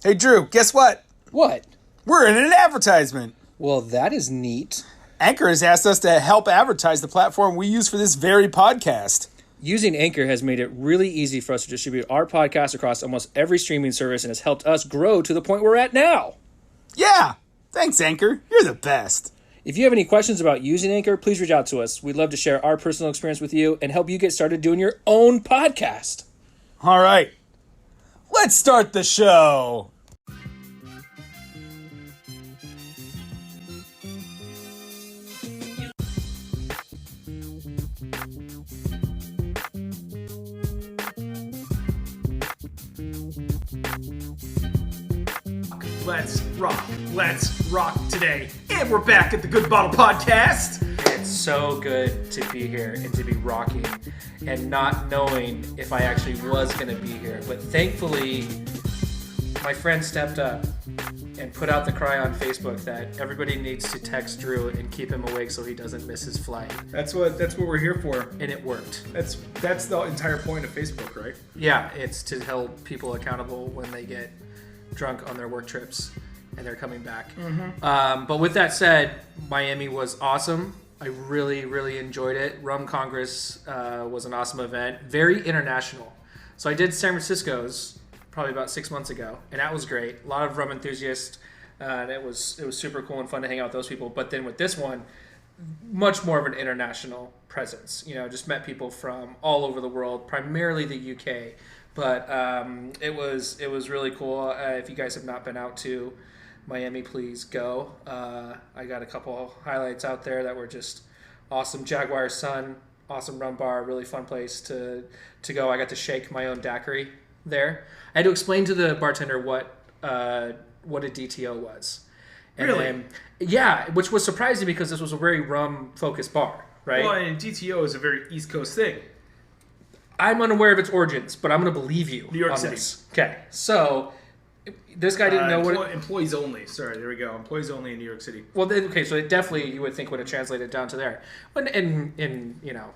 Hey, Drew, guess what? What? We're in an advertisement. Well, that is neat. Anchor has asked us to help advertise the platform we use for this very podcast. Using Anchor has made it really easy for us to distribute our podcast across almost every streaming service and has helped us grow to the point we're at now. Yeah, thanks, Anchor. You're the best. If you have any questions about using Anchor, please reach out to us. We'd love to share our personal experience with you and help you get started doing your own podcast. All right, let's start the show. Let's rock today. And we're back at the Good Bottle Podcast. It's so good to be here and to be rocking and not knowing if I actually was going to be here. But thankfully, my friend stepped up and put out the cry on Facebook that everybody needs to text Drew and keep him awake so he doesn't miss his flight. That's what we're here for. And it worked. That's the entire point of Facebook, right? Yeah, it's to hold people accountable when they get drunk on their work trips and they're coming back. Mm-hmm. But with that said, Miami was awesome. I really, really enjoyed it. Rum Congress was an awesome event. Very international. So I did San Francisco's probably about 6 months ago, and that was great. A lot of rum enthusiasts, and it was super cool and fun to hang out with those people. But then with this one, much more of an international presence. You know, just met people from all over the world, primarily the UK. But it was really cool. If you guys have not been out to Miami, please go. I got a couple highlights out there that were just awesome. Jaguar Sun, awesome rum bar, really fun place to go. I got to shake my own daiquiri there. I had to explain to the bartender what a DTO was. And really? Then, yeah, which was surprising because this was a very rum-focused bar, right? Well, and DTO is a very East Coast thing. I'm unaware of its origins, but I'm going to believe you New York on City. This. Okay, so this guy didn't know what... Employees only. Sorry, there we go. Employees only in New York City. Well, okay, so it definitely, you would think, would have translated down to there. And you know...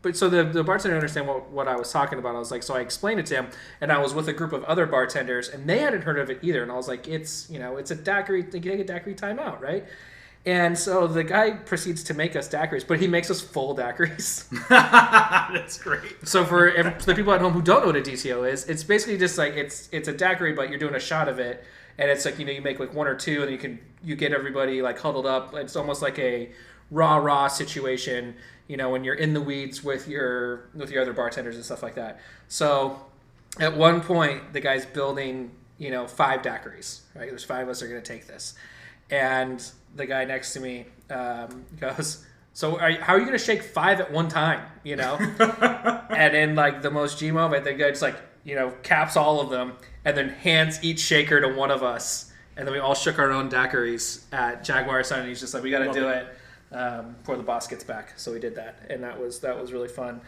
But so the bartender understand what I was talking about. I was like, so I explained it to him, and I was with a group of other bartenders, and they hadn't heard of it either. And I was like, it's a daiquiri, you take a daiquiri timeout, right? And so the guy proceeds to make us daiquiris, but he makes us full daiquiris. That's great. So for the people at home who don't know what a DTO is, it's basically just like it's a daiquiri, but you're doing a shot of it, and it's like you make like one or two, and you get everybody like huddled up. It's almost like a raw situation. When you're in the weeds with your other bartenders and stuff like that. So at one point, the guy's building, 5 daiquiris, right? There's 5 of us are going to take this. And the guy next to me goes, so how are you going to shake 5 at one time, And in like the most G moment, the guy just like, caps all of them and then hands each shaker to one of us. And then we all shook our own daiquiris at Jaguar Sun, and he's just like, we got to do it. Before the boss gets back, so we did that, and that was really fun.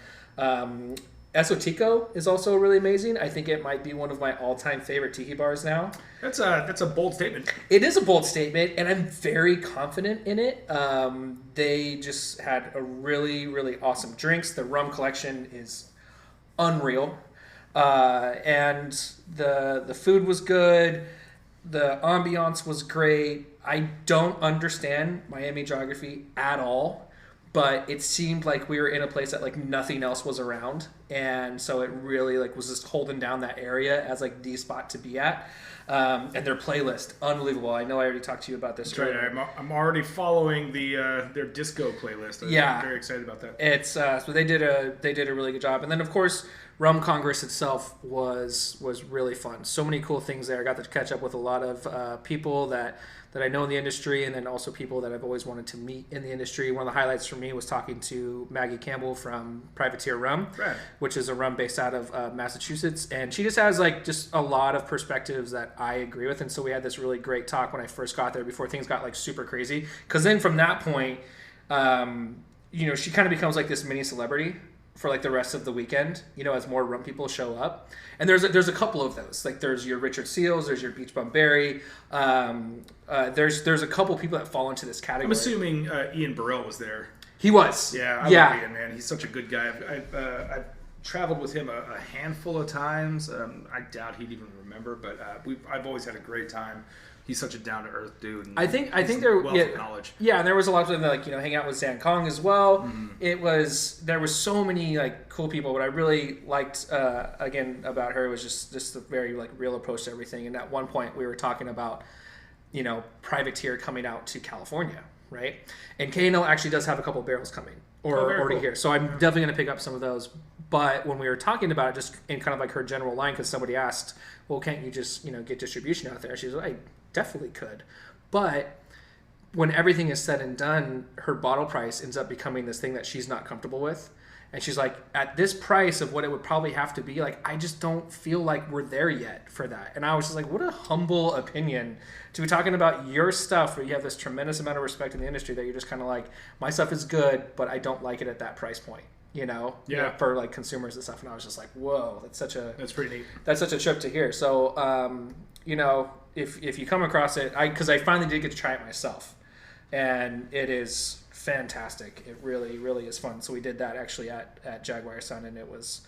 Esotico is also really amazing. I think it might be one of my all-time favorite tiki bars now. That's a bold statement. It is a bold statement, and I'm very confident in it. They just had a really, really awesome drinks. The rum collection is unreal, and the food was good. The ambiance was great. I don't understand Miami geography at all, but it seemed like we were in a place that like nothing else was around, and so it really like was just holding down that area as like the spot to be at. And their playlist, unbelievable. I know I already talked to you about this. That's right. I'm already following their disco playlist. I'm very excited about that. It's so they did a really good job, and then of course Rum Congress itself was really fun. So many cool things there. I got to catch up with a lot of people that I know in the industry, and then also people that I've always wanted to meet in the industry. One of the highlights for me was talking to Maggie Campbell from Privateer Rum, right, which is a rum based out of Massachusetts, and she just has like just a lot of perspectives that I agree with. And so we had this really great talk when I first got there before things got like super crazy, because then from that point she kind of becomes like this mini celebrity for like the rest of the weekend, as more rum people show up. And there's a couple of those. Like there's your Richard Seals, there's your Beach Bum Berry. There's a couple people that fall into this category. I'm assuming Ian Burrell was there. He was. Yeah, I love Ian, man. He's such a good guy. I've traveled with him a handful of times. I doubt he'd even remember, but I've always had a great time. He's such a down to earth dude. And I think there wealth of knowledge. Yeah, and there was a lot of like hang out with Zan Kong as well. There was so many like cool people. What I really liked again about her was just the very like real approach to everything. And at one point we were talking about privateer coming out to California, right? And K&L actually does have a couple of barrels coming or already cool. here, so I'm definitely going to pick up some of those. But when we were talking about it, just in kind of like her general line, because somebody asked, well, can't you just get distribution out there? She was like, I definitely could, but when everything is said and done, her bottle price ends up becoming this thing that she's not comfortable with. And she's like, at this price of what it would probably have to be, like, I just don't feel like we're there yet for that. And I was just like, what a humble opinion to be talking about your stuff where you have this tremendous amount of respect in the industry that you're just kind of like, my stuff is good, but I don't like it at that price point, for like consumers and stuff. And I was just like, whoa, that's pretty neat. That's such a trip to hear. So, if you come across it, because I finally did get to try it myself, and it is fantastic. It really, really is fun. So we did that actually at Jaguar Sun, and it was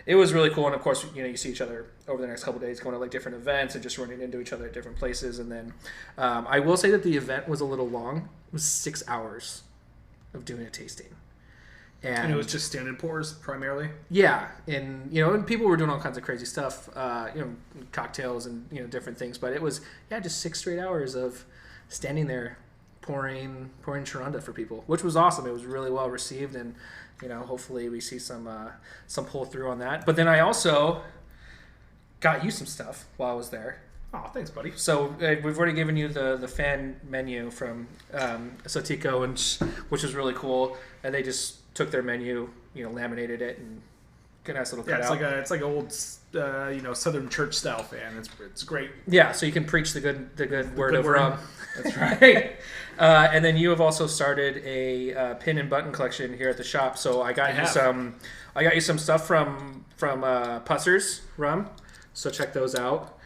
really cool. And of course, you see each other over the next couple of days, going to like different events and just running into each other at different places. And then I will say that the event was a little long. It was 6 hours of doing a tasting. And it was just standard pours primarily? Yeah. And, and people were doing all kinds of crazy stuff, cocktails and, different things. But it was, just 6 straight hours of standing there pouring Sharonda for people, which was awesome. It was really well received. And, hopefully we see some pull through on that. But then I also got you some stuff while I was there. Oh, thanks, buddy. So we've already given you the fan menu from Sotico, which was really cool. And they just took their menu, laminated it, and a nice little cutout. It's like an old, Southern church style fan. It's great. Yeah, so you can preach the good word of rum. That's right. And then you have also started a pin and button collection here at the shop. So I got you some stuff from Pussers Rum. So check those out.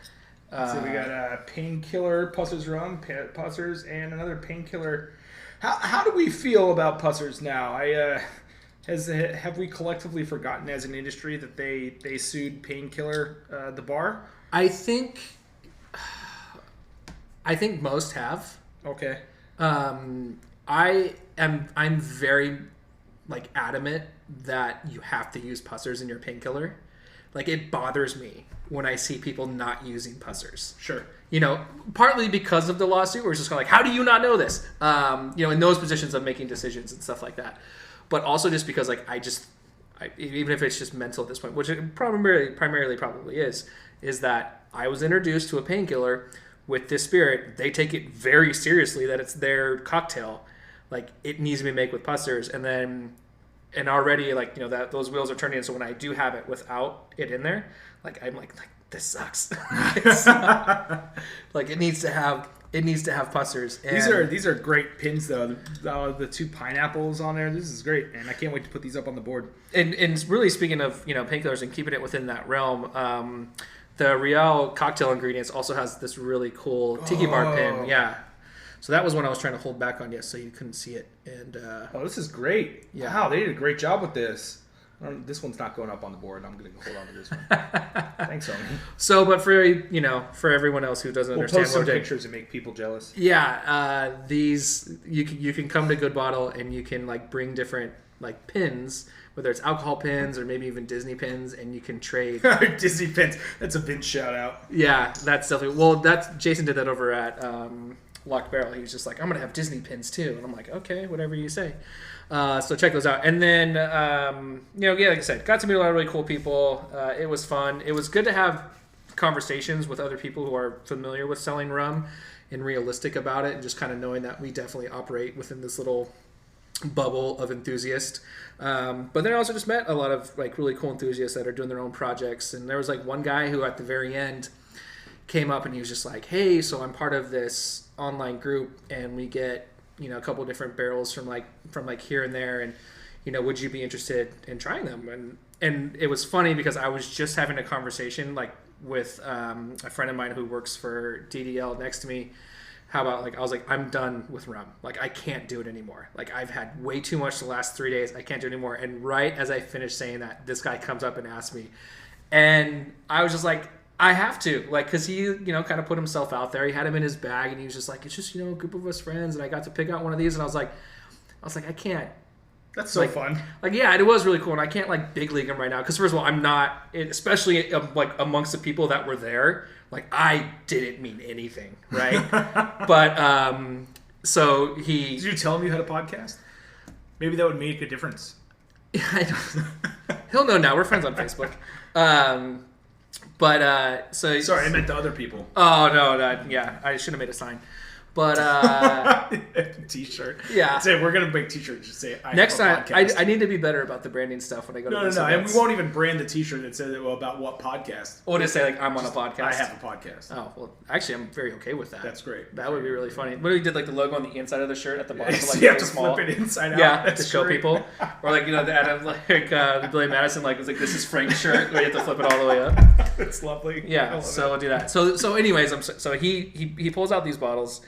So we got Painkiller, Pussers Rum, Pussers, and another Painkiller. How do we feel about Pussers now? Have we collectively forgotten as an industry that they sued Painkiller, the bar? I think most have. Okay. I'm very adamant that you have to use Pussers in your Painkiller. Like, it bothers me when I see people not using Pussers. Sure. Partly because of the lawsuit, where it's just kind of like, how do you not know this? In those positions of making decisions and stuff like that. But also just because, even if it's just mental at this point, which it primarily probably is that I was introduced to a Painkiller with this spirit. They take it very seriously that it's their cocktail. Like, it needs to be made with Pussers. And already, that those wheels are turning. So when I do have it without it in there, I'm like this sucks. It needs to have Pussers. And These are great pins though. The 2 pineapples on there. This is great, and I can't wait to put these up on the board. And really speaking of Painkillers and keeping it within that realm, the Real cocktail ingredients also has this really cool tiki bar pin. Yeah. So that was one I was trying to hold back on, so you couldn't see it. And this is great. Yeah. Wow, they did a great job with this. This one's not going up on the board. I'm going to hold on to this one. Thanks, Omi. So, but for everyone else who doesn't understand, post some pictures and make people jealous. Yeah, these you can come to Good Bottle and you can bring different pins, whether it's alcohol pins or maybe even Disney pins, and you can trade. Disney pins. That's a Vince shout out. Yeah, that's definitely. Well, Jason did that over at Locked Barrel. He was just like, I'm gonna have Disney pins too, and I'm like, okay, whatever you say. So check those out. And then like I said, got to meet a lot of really cool people. It was fun. It was good to have conversations with other people who are familiar with selling rum and realistic about it, and just kind of knowing that we definitely operate within this little bubble of enthusiasts. But then I also just met a lot of really cool enthusiasts that are doing their own projects. And there was one guy who at the very end came up and he was just like, hey, so I'm part of this online group and we get a couple different barrels from here and there, and would you be interested in trying them? And it was funny because I was just having a conversation with a friend of mine who works for DDL next to me, how about like I was like, I'm done with rum. Like I can't do it anymore. Like I've had way too much the last 3 days. I can't do it anymore. And right as I finished saying that, this guy comes up and asks me, and I was just like, I have to, like, because he, kind of put himself out there. He had him in his bag, and he was just like, it's just, a group of us friends, and I got to pick out one of these, and I was like, I can't. That's so fun. Like, yeah, it was really cool, and I can't, like, big league him right now, because first of all, I'm not, especially, like, amongst the people that were there, like, I didn't mean anything, right? But, so he... Did you tell him you had a podcast? Maybe that would make a difference. I don't... He'll know now. We're friends on Facebook. So... Sorry, I meant the other people. Oh, no, yeah, I should have made a sign. But T-shirt. Yeah. Say we're gonna make T-shirts. Just say next time. I need to be better about the branding stuff when I go to No. And we won't even brand the T-shirt that says about what podcast. Or just say like I'm on a podcast. I have a podcast. Oh well, actually I'm very okay with that. That's great. That would be really funny. What if we did like the logo on the inside of the shirt at the bottom, So like you have to small. flip it inside out. Yeah, That's to show great. people, or like the Adam Billy Madison like was like this is Frank's shirt. Where you have to flip it all the way up. That's lovely. Yeah, so we'll do that. So anyways, so he pulls out these bottles.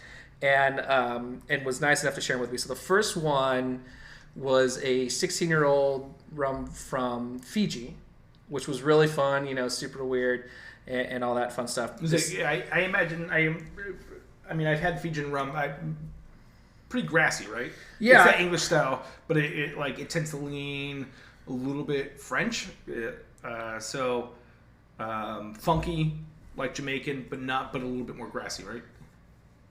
And was nice enough to share them with me. So the first one was a 16-year-old rum from Fiji, which was really fun, super weird and all that fun stuff. I imagine I've had Fijian rum. Pretty grassy, right? Yeah. It's that English style, but it tends to lean a little bit French. Funky like Jamaican, but a little bit more grassy, right?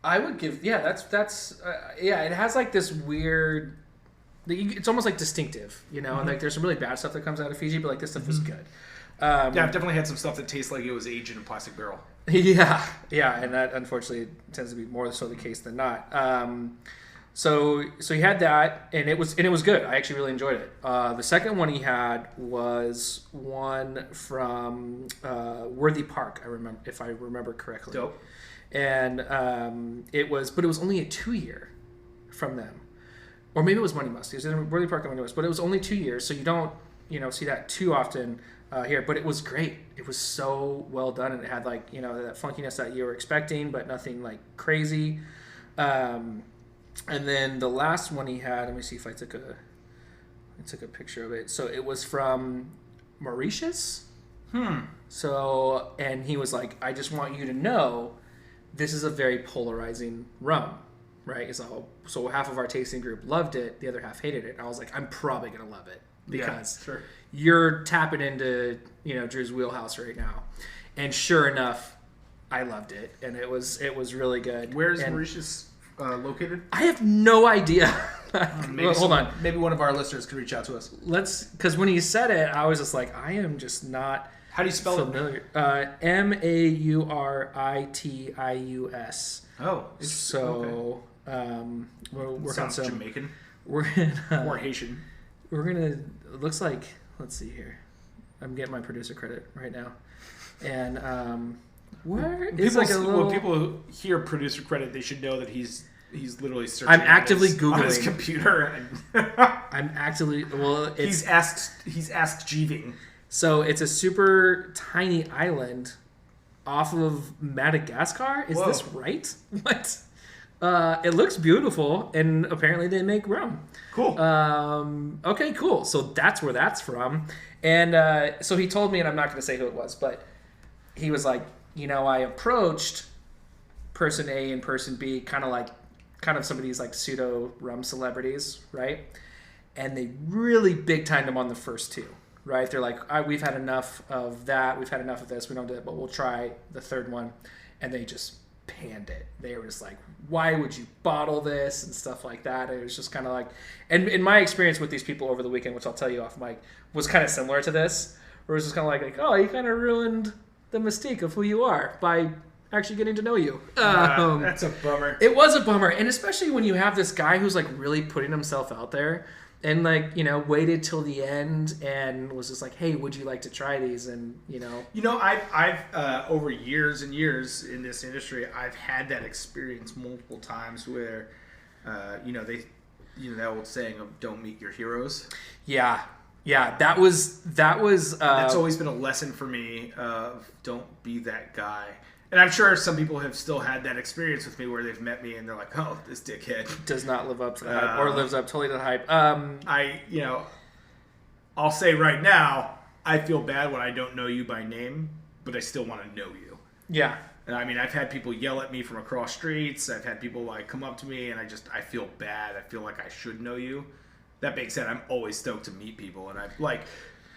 I would give, that's it has like this weird, it's almost like distinctive, and like there's some really bad stuff that comes out of Fiji, but like this stuff is good. I've definitely had some stuff that tastes like it was aged in a plastic barrel. Yeah, and that unfortunately tends to be more so the case than not. So he had that, and it was good. I actually really enjoyed it. The second one he had was one from Worthy Park. If I remember correctly. Dope. And it was only a 2-year from them, or maybe it was Money Must. It was in Worthy Park and Money Must, but it was only 2 years, so you don't see that too often here. But it was great. It was so well done, and it had like that funkiness that you were expecting, but nothing like crazy. And then the last one he had, let me see if I took a picture of it. So it was from Mauritius. So, and he was like, I just want you to know, this is a very polarizing rum, right? So half of our tasting group loved it, the other half hated it. And I was like, I'm probably gonna love it because you're tapping into Drew's wheelhouse right now. And sure enough, I loved it, and it was really good. Where's Mauritius located? I have no idea. Hold on. Maybe one of our listeners could reach out to us. Because when he said it, I was just like, I am just not. How do you spell familiar. it? Mauritius. Oh, so okay. we're working Sounds on some Jamaican. We're gonna, or Haitian. We're gonna. It looks like. Let's see here. I'm getting my producer credit right now, and where is like a little. When people hear producer credit, they should know that he's literally searching. I'm actively Googling on his computer. I'm actively he's asked Jeeving. So it's a super tiny island off of Madagascar. Is this right? What? It looks beautiful, and apparently they make rum. Cool. Okay, cool. So that's where that's from. And so he told me, and I'm not going to say who it was, but he was like, I approached person A and person B, kind of some of these like pseudo rum celebrities, right? And they really big timed them on the first two. Right? They're like, we've had enough of that. We've had enough of this. We don't do it, but we'll try the third one. And they just panned it. They were just like, why would you bottle this and stuff like that? It was just kind of like, and in my experience with these people over the weekend, which I'll tell you off mic, was kind of similar to this, where it was just kind of like, oh, you kind of ruined the mystique of who you are by actually getting to know you. That's a bummer. It was a bummer. And especially when you have this guy who's like really putting himself out there. And like, waited till the end and was just like, hey, would you like to try these? And I've over years and years in this industry, I've had that experience multiple times where, that old saying of "don't meet your heroes." Yeah, that was. That's always been a lesson for me of don't be that guy. And I'm sure some people have still had that experience with me where they've met me and they're like, "Oh, this dickhead does not live up to the hype, or lives up totally to the hype." I'll say right now, I feel bad when I don't know you by name, but I still want to know you. Yeah. And I mean, I've had people yell at me from across streets. I've had people like come up to me, and I feel bad. I feel like I should know you. That being said, I'm always stoked to meet people, and I like.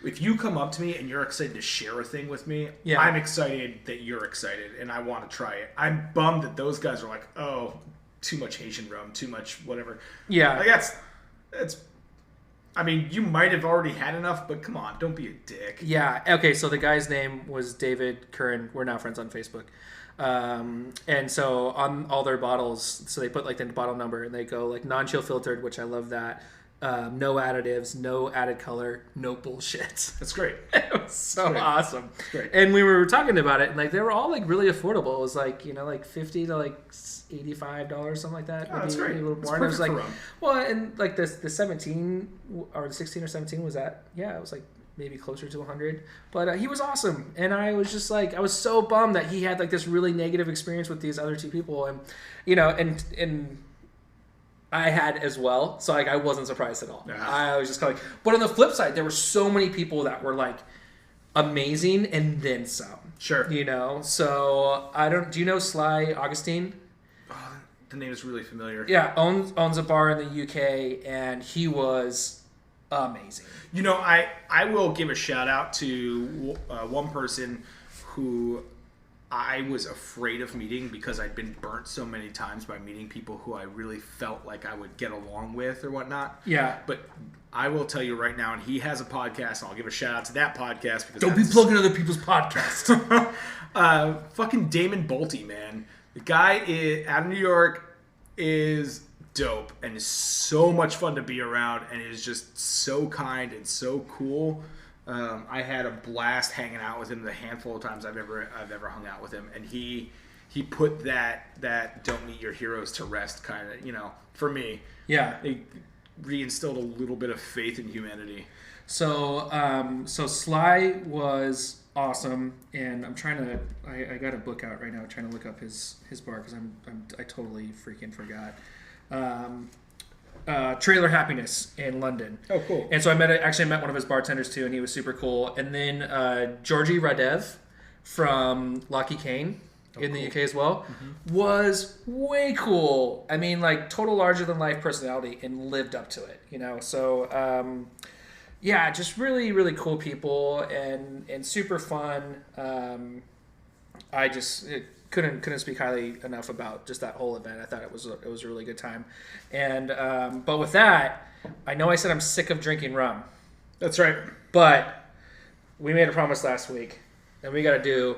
If you come up to me and you're excited to share a thing with me, I'm excited that you're excited and I want to try it. I'm bummed that those guys are like, oh, too much Haitian rum, too much whatever. Yeah. Like that's I mean, you might have already had enough, but come on, don't be a dick. Yeah. Okay, so the guy's name was David Curran. We're now friends on Facebook. And so on all their bottles, so they put like the bottle number and they go like non-chill filtered, which I love that. No additives, no added color, no bullshit. That's great. It was so awesome. That's great. And we were talking about it, and like they were all like really affordable. It was like like $50 to like $85, something like that. Oh, that's great. A little more. And it was like, well, and like the 17 or the 16 or 17 was that? Yeah, it was like maybe closer to 100. But he was awesome, and I was just like, I was so bummed that he had like this really negative experience with these other two people, and and I had as well, so like I wasn't surprised at all. Yeah. I was just kind of like, but on the flip side, there were so many people that were like amazing and then some. Sure. So do you know Sly Augustine? Oh, the name is really familiar. Yeah, owns a bar in the UK, and he was amazing. I will give a shout out to one person who I was afraid of meeting because I'd been burnt so many times by meeting people who I really felt like I would get along with or whatnot. Yeah. But I will tell you right now, and he has a podcast, and I'll give a shout out to that podcast. Because Don't be plugging other people's podcasts. Fucking Damon Bolte, man. The guy out of New York is dope and is so much fun to be around and is just so kind and so cool. I had a blast hanging out with him the handful of times I've ever hung out with him, and he put that don't meet your heroes to rest kind of, for me. Yeah. It reinstilled a little bit of faith in humanity. So Sly was awesome, and I'm trying to I got a book out right now trying to look up his bar because I totally freaking forgot. Trailer Happiness in London. Oh, cool. And so I met one of his bartenders too, and he was super cool. And then Georgie Radev from Lucky Kane in the UK as well was way cool. I mean, like total larger than life personality and lived up to it, So yeah, just really, really cool people and super fun. I just couldn't speak highly enough about just that whole event. I thought it was a really good time. And but with that, I know I said I'm sick of drinking rum. That's right. But we made a promise last week, and we got to do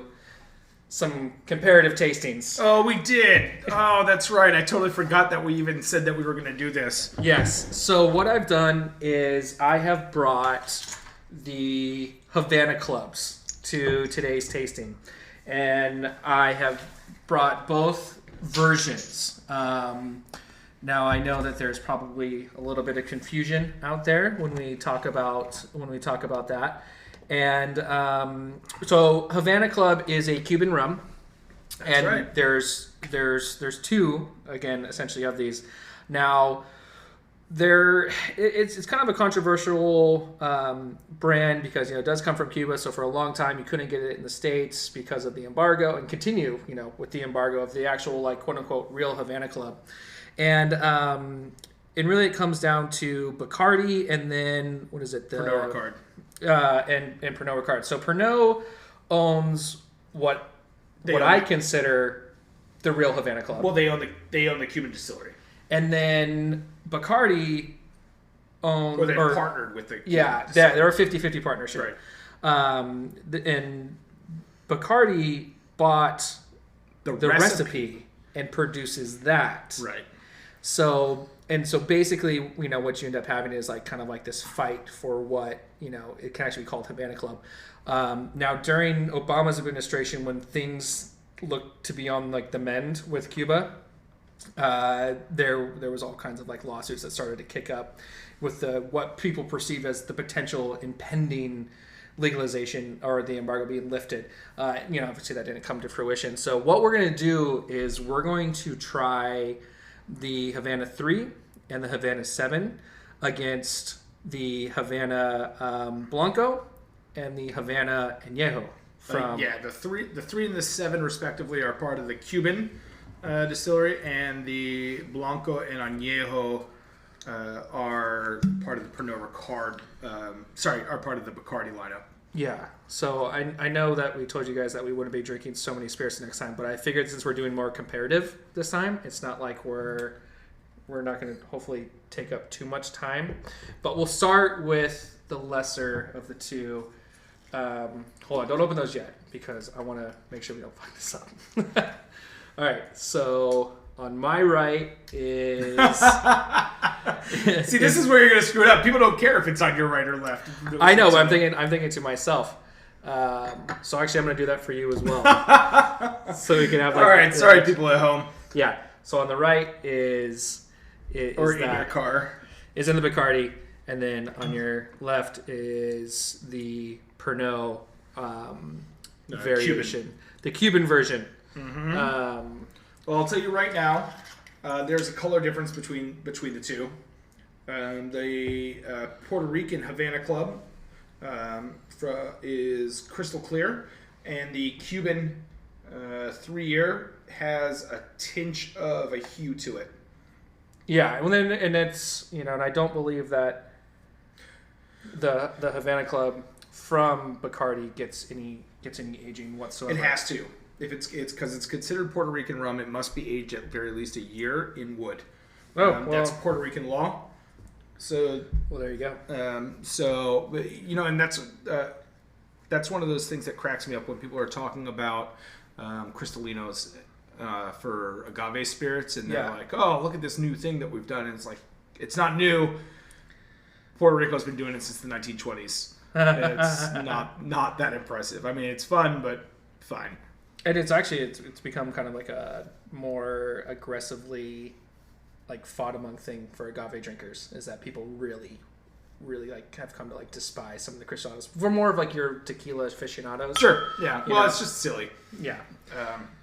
some comparative tastings. Oh, we did. Oh, that's right. I totally forgot that we even said that we were going to do this. Yes. So what I've done is I have brought the Havana Clubs to today's tasting. And I have brought both versions. Now I know that there's probably a little bit of confusion out there when we talk about that. And so Havana Club is a Cuban rum, and right. there's two again essentially of these. Now it's kind of a controversial brand because it does come from Cuba. So for a long time you couldn't get it in the States because of the embargo, and continue with the embargo of the actual like quote unquote real Havana Club, and really it comes down to Bacardi and then what is it, the Pernod Ricard. And Pernod Ricard. So Pernod owns what I consider the real Havana Club. Well, they own the Cuban distillery. And then Bacardi owned... Or they're partnered with the Cuban distillery. They're a 50-50 partnership. Right. And Bacardi bought the recipe and produces that. Right. So basically, what you end up having is like kind of like this fight for what, it can actually be called Havana Club. Now, during Obama's administration, when things looked to be on like the mend with Cuba, there was all kinds of like lawsuits that started to kick up with what people perceive as the potential impending legalization or the embargo being lifted. Obviously that didn't come to fruition. So what we're going to do is we're going to try the Havana 3 and the Havana 7 against the Havana Blanco and the Havana Añejo. The three and the 7 respectively are part of the Cuban distillery, and the Blanco and Añejo are part of the Pernod Ricard. Are part of the Bacardi lineup. Yeah. So I know that we told you guys that we wouldn't be drinking so many spirits next time, but I figured since we're doing more comparative this time, it's not like we're not going to hopefully take up too much time. But we'll start with the lesser of the two. Hold on, don't open those yet because I want to make sure we don't fuck this up. All right, so on my right is... See, this is where you're going to screw it up. People don't care if it's on your right or left. I know, but I'm thinking to myself. So actually, I'm going to do that for you as well. So we can have like... All right, sorry, people at home. Yeah, so on the right is in your car. Is in the Bacardi, and then on your left is the Pernod variation. Cuban. The Cuban version. Mm-hmm. Well, I'll tell you right now, there's a color difference between the two. The Puerto Rican Havana Club is crystal clear, and the Cuban 3-year has a tinge of a hue to it. Yeah, and it's and I don't believe that the Havana Club from Bacardi gets any aging whatsoever. It has to. If it's because it's considered Puerto Rican rum, it must be aged at very least a year in wood. That's Puerto Rican law. So there you go. And that's one of those things that cracks me up when people are talking about Cristalinos for agave spirits, and they're like, "Oh, look at this new thing that we've done." And it's like, it's not new. Puerto Rico's been doing it since the 1920s. It's not that impressive. I mean, it's fun, but fine. And it's become kind of like a more aggressively like fought among thing for agave drinkers, is that people really like have come to like despise some of the Cristalinos for more of like your tequila aficionados. Sure. Yeah. Well, it's just silly. Yeah.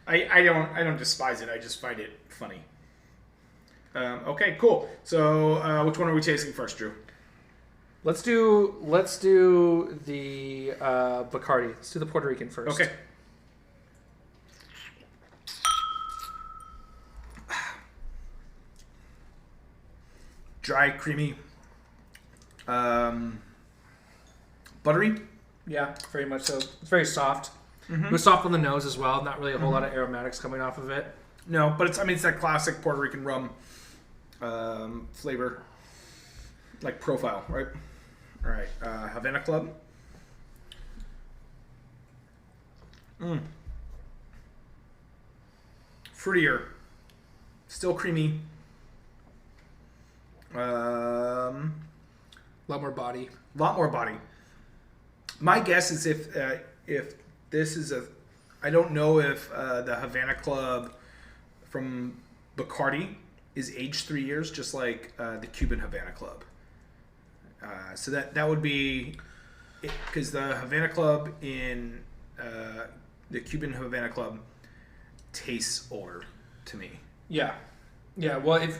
I don't despise it. I just find it funny. Okay, cool. So which one are we tasting first, Drew? Let's do the Bacardi. Let's do the Puerto Rican first. Okay. Dry, creamy, buttery. Yeah, very much so. It's very soft. Mm-hmm. It was soft on the nose as well. Not really a whole lot of aromatics coming off of it. No, but it's that classic Puerto Rican rum flavor, like profile, right? All right, Havana Club. Fruitier, still creamy. A lot more body. My guess is if this is I don't know if the Havana Club from Bacardi is aged 3 years, just like the Cuban Havana Club. So that would be, because the Havana Club in the Cuban Havana Club tastes older to me. Yeah. Yeah, well, I'm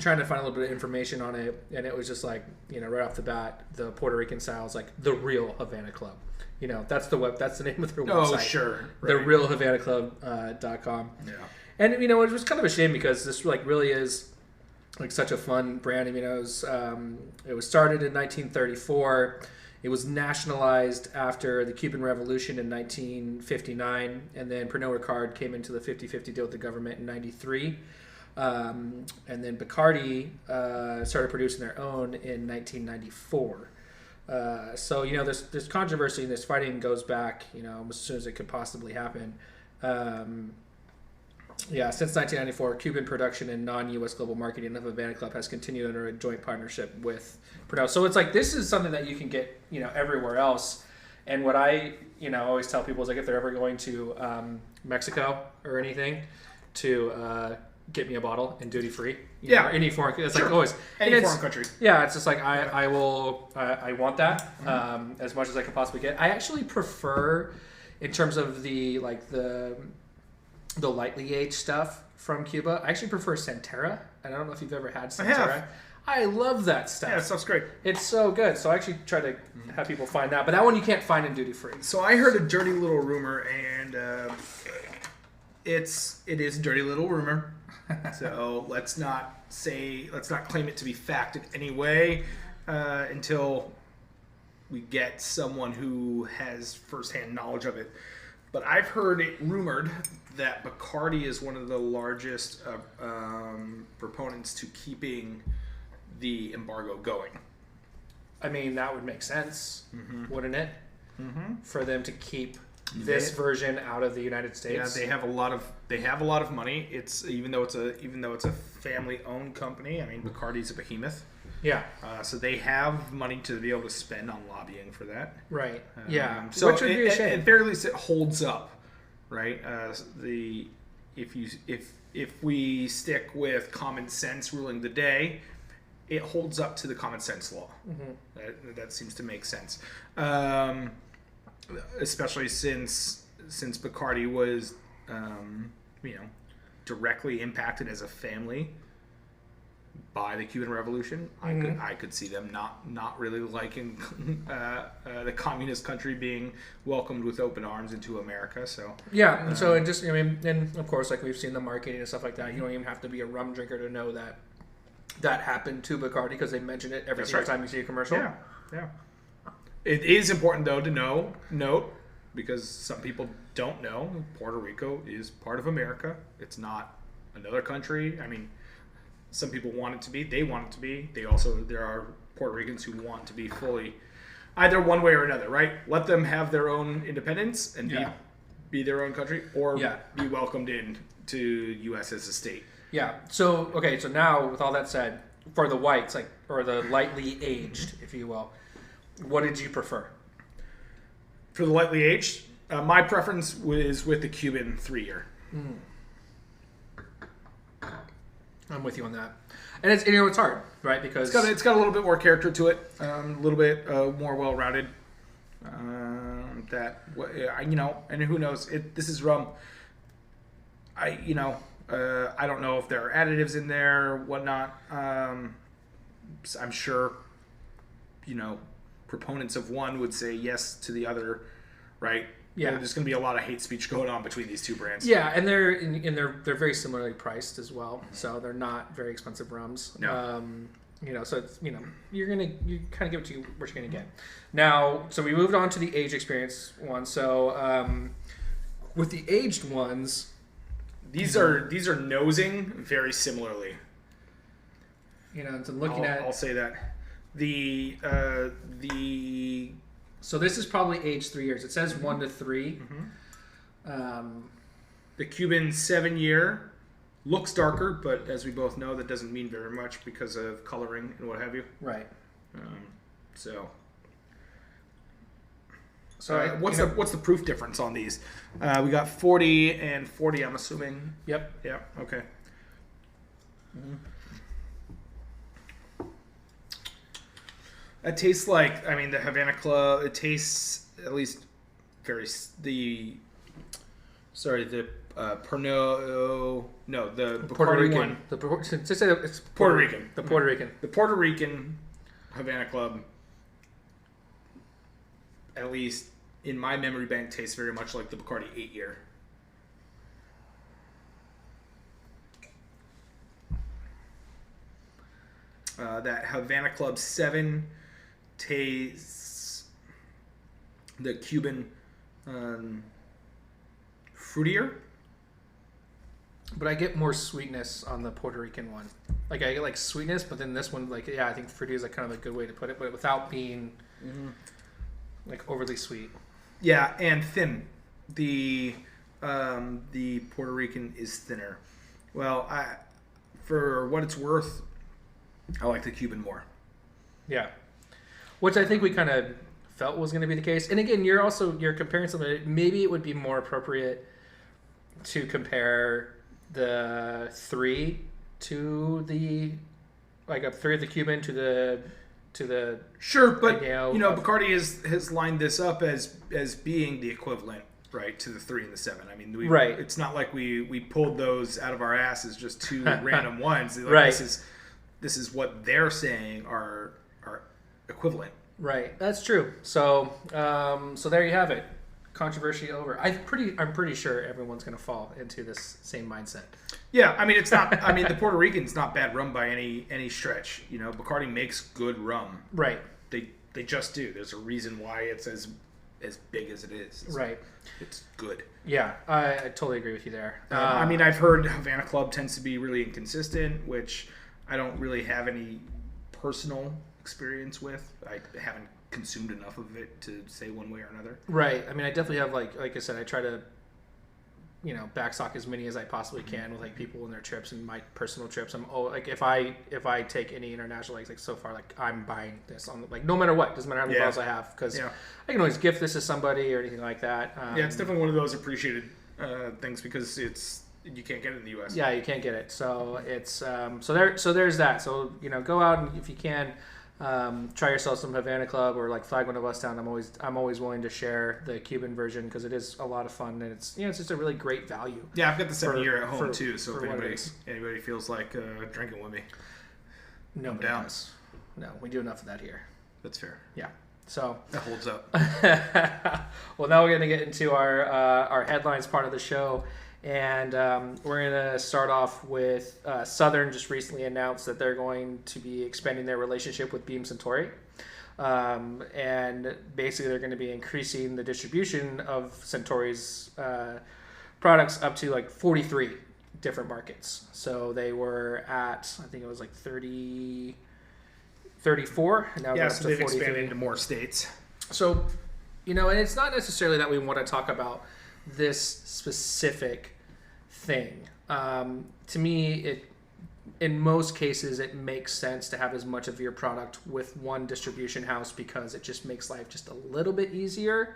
trying to find a little bit of information on it, and it was just like, right off the bat, the Puerto Rican style is like the real Havana Club. That's the name of their website. Oh, sure. Right. The real Havana Club.com. Yeah. And it was kind of a shame because this like really is like such a fun brand. It was started in 1934. It was nationalized after the Cuban Revolution in 1959, and then Pernod Ricard came into the 50-50 deal with the government in 93. And then Bacardi started producing their own in 1994. So there's controversy, and this fighting goes back as soon as it could possibly happen. Since 1994, Cuban production and non-U.S. global marketing of Havana Club has continued under a joint partnership with Pernod. So it's like this is something that you can get everywhere else. And what I always tell people is like if they're ever going to Mexico or anything to get me a bottle in duty free. Yeah. Or any foreign. It's Sure. like always Any and it's- foreign country. Yeah, it's just like I will. I want that as much as I can possibly get. I actually prefer, in terms of the lightly aged stuff from Cuba. I actually prefer Santerra. I don't know if you've ever had Santerra. have. I love that stuff. Yeah, that stuff's great. It's so good. So I actually try to have people find that, but that one you can't find in duty free. So I heard a dirty little rumor, and it is a dirty little rumor. So let's not claim it to be fact in any way until we get someone who has firsthand knowledge of it. But I've heard it rumored that Bacardi is one of the largest proponents to keeping the embargo going. I mean, that would make sense, wouldn't it? For them to keep this They- version out of the United Yeah, States. they have a lot of money. It's even though it's a family-owned company. I mean, Bacardi's a behemoth, Yeah. so they have money to be able to spend on lobbying for that. Right. Yeah. So Which would be a shame. at very least, it holds up, right? If we stick with common sense ruling the day, it holds up to the common sense law. That seems to make sense, especially since Bacardi was, directly impacted as a family by the Cuban Revolution. I could see them not really liking the communist country being welcomed with open arms into America. So Yeah, and so it just, and of course, like we've seen the marketing and stuff like that. You don't even have to be a rum drinker to know that happened to Bacardi because they mention it every That's single right. time you see a commercial. yeah. It is important though to note because some people don't know Puerto Rico is part of America. It's not another country. I mean, some people want it to be. They want it to be. There are Puerto Ricans who want to be fully, either one way or another, right? Let them have their own independence and be their own country, or be welcomed in to U.S. as a state. Yeah. So okay. So now, with all that said, for the whites, or the lightly aged, if you will, what did you prefer? For the lightly aged, my preference was with the Cuban 3-year. I'm with you on that, and it's hard, right? Because It's got a little bit more character to it, a little bit more well-rounded. And who knows? This is rum. I don't know if there are additives in there, whatnot. I'm sure, proponents of one would say yes to the other, right? Yeah. There's going to be a lot of hate speech going on between these two brands. Yeah, and they're very similarly priced as well, so they're not very expensive rums. No. So it's you kind of give it to you what you're gonna get. Now, so we moved on to the age experience one. So with the aged ones, These are nosing very similarly. so looking at I'll say that the so this is probably aged 3 years. It says 1 to 3. the Cuban 7-year looks darker, but as we both know, that doesn't mean very much because of coloring and what have you. Right. So what's the proof difference on these? We got 40 and 40. I'm assuming. Yep. Yeah. Okay. It tastes like, the Havana Club. It tastes at least the Pernod. No, the Puerto Bacardi Rican. one. It's Puerto Rican. The Puerto Rican. The Puerto Rican Havana Club, at least in my memory bank, tastes very much like the Bacardi 8-year. That Havana Club 7 tastes the Cuban fruitier. But I get more sweetness on the Puerto Rican one. I get sweetness, but then this one, I think fruity is kind of a good way to put it, but without being overly sweet. Yeah, and thin. The Puerto Rican is thinner. Well, for what it's worth, I like the Cuban more. Yeah, which I think we kind of felt was going to be the case. And again, you're comparing something. Maybe it would be more appropriate to compare the 3 to the like a 3 of the Cuban to the Sure, but Bacardi has lined this up as being the equivalent, right, to the 3 and the 7. I mean, right. It's not like we pulled those out of our asses, just two random ones. Like, right. This is what they're saying are equivalent. Right. That's true. So so there you have it. Controversy over. I'm pretty sure everyone's going to fall into this same mindset. Yeah, I mean it's not. I mean the Puerto Rican's not bad rum by any stretch. Bacardi makes good rum. Right. They just do. There's a reason why it's as big as it is. Right. It's good. Yeah, I totally agree with you there. I mean, I've heard Havana Club tends to be really inconsistent, which I don't really have any personal experience with. I haven't consumed enough of it to say one way or another. Right. I mean, I definitely have like I said, I try to backstock as many as I possibly can with like people and their trips and my personal trips. I'm like if I take any international like so far, like I'm buying this on like no matter what, doesn't matter how many bottles I have, because I can always gift this to somebody or anything like that. It's definitely one of those appreciated things because you can't get it in the U.S. Yeah, you can't get it. So it's so there's that. So go out and if you can. Try yourself some Havana Club or like flag one of us down. I'm always willing to share the Cuban version because it is a lot of fun and it's it's just a really great value. Yeah, I've got the 7-year at home too. So if anybody feels like drinking with me, no, down. No, we do enough of that here. That's fair. Yeah. So that holds up. Well, now we're going to get into our headlines part of the show. And we're going to start off with Southern just recently announced that they're going to be expanding their relationship with Beam Suntory. And basically they're going to be increasing the distribution of Suntory's products up to like 43 different markets. So they were at, I think it was like 34. And now so they've expanded into more states. So, and it's not necessarily that we want to talk about this specific thing. To me, in most cases, it makes sense to have as much of your product with one distribution house because it just makes life just a little bit easier,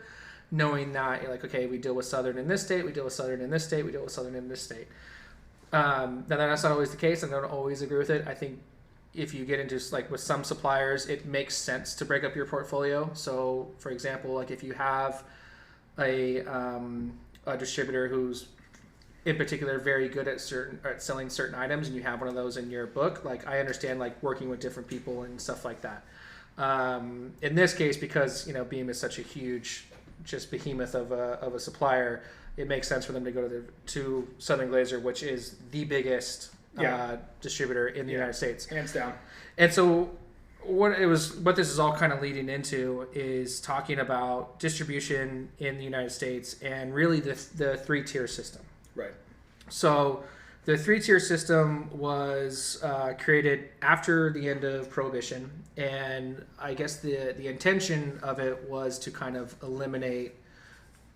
knowing that you're like, okay, we deal with Southern in this state, we deal with Southern in this state, we deal with Southern in this state. Now that's not always the case. I don't always agree with it. I think if you get into like with some suppliers, it makes sense to break up your portfolio. So, for example, like if you have a distributor who's in particular very good at selling certain items and you have one of those in your book, like I understand like working with different people and stuff like that. In this case, because Beam is such a huge just behemoth of a supplier, it makes sense for them to go to Southern Glazer, which is the biggest distributor in the United States, hands down. And so what this is all kind of leading into is talking about distribution in the United States and really the 3-tier system. Right. So the 3-tier system was created after the end of Prohibition, and I guess the intention of it was to kind of eliminate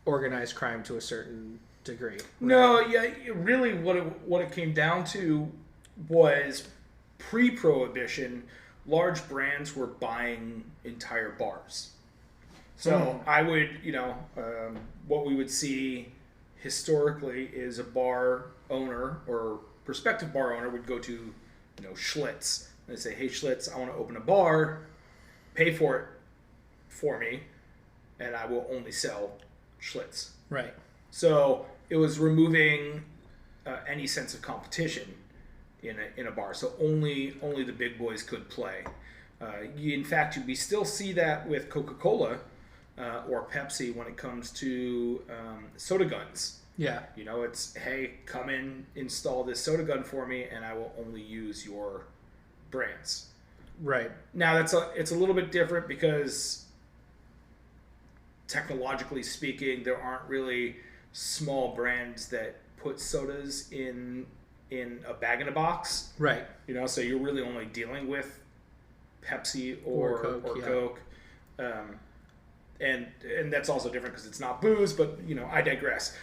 organized crime to a certain degree. Right? No, really what it came down to was pre-Prohibition, large brands were buying entire bars. So I would, what we would see historically is a bar owner or prospective bar owner would go to, Schlitz. And they say, hey, Schlitz, I want to open a bar, pay for it for me, and I will only sell Schlitz. Right. So it was removing any sense of competition in a bar. So only the big boys could play. In fact, we still see that with Coca-Cola or Pepsi when it comes to soda guns. Yeah. It's, hey, come in, install this soda gun for me, and I will only use your brands. Right. Now, it's a little bit different because technologically speaking, there aren't really small brands that put sodas in a bag in a box. Right. So you're really only dealing with Pepsi or Coke. And that's also different because it's not booze, but I digress.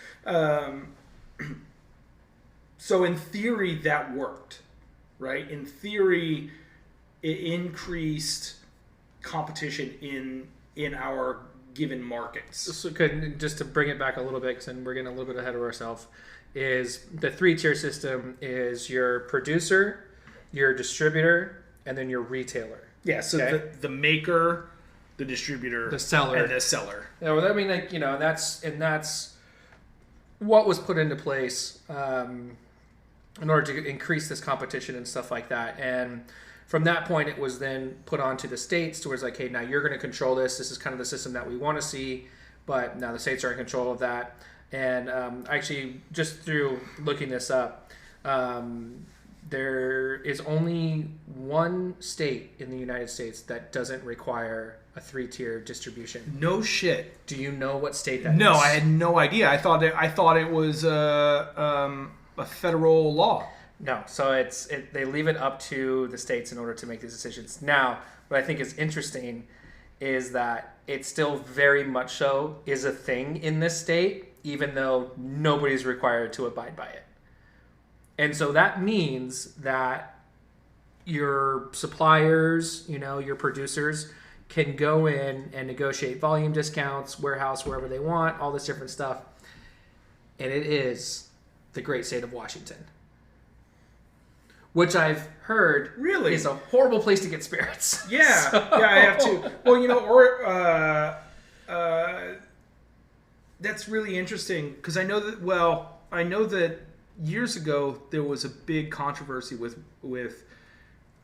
So in theory that worked, right? In theory it increased competition in our given markets. So just to bring it back a little bit, because we're getting a little bit ahead of ourselves. is the 3-tier system is your producer, your distributor, and then your retailer. Yeah, so the maker, the distributor, the seller, and the seller. Yeah, well, I mean, like, you know, that's what was put into place in order to increase this competition and stuff like that. And from that point, it was then put onto the states, to where it's like, hey, now you're going to control this. This is kind of the system that we want to see, but now the states are in control of that. And actually, just through looking this up, there is only one state in the United States that doesn't require a 3-tier distribution. No shit. Do you know what state that is? No, I had no idea. I thought it was a federal law. No, so they leave it up to the states in order to make these decisions. Now, what I think is interesting is that it still very much so is a thing in this state, even though nobody's required to abide by it. And so that means that your suppliers, you know, your producers can go in and negotiate volume discounts, warehouse, wherever they want, all this different stuff. And it is the great state of Washington, which I've heard really is a horrible place to get spirits. Yeah, So. yeah, I have to. Well, you know, that's really interesting because I know that years ago there was a big controversy with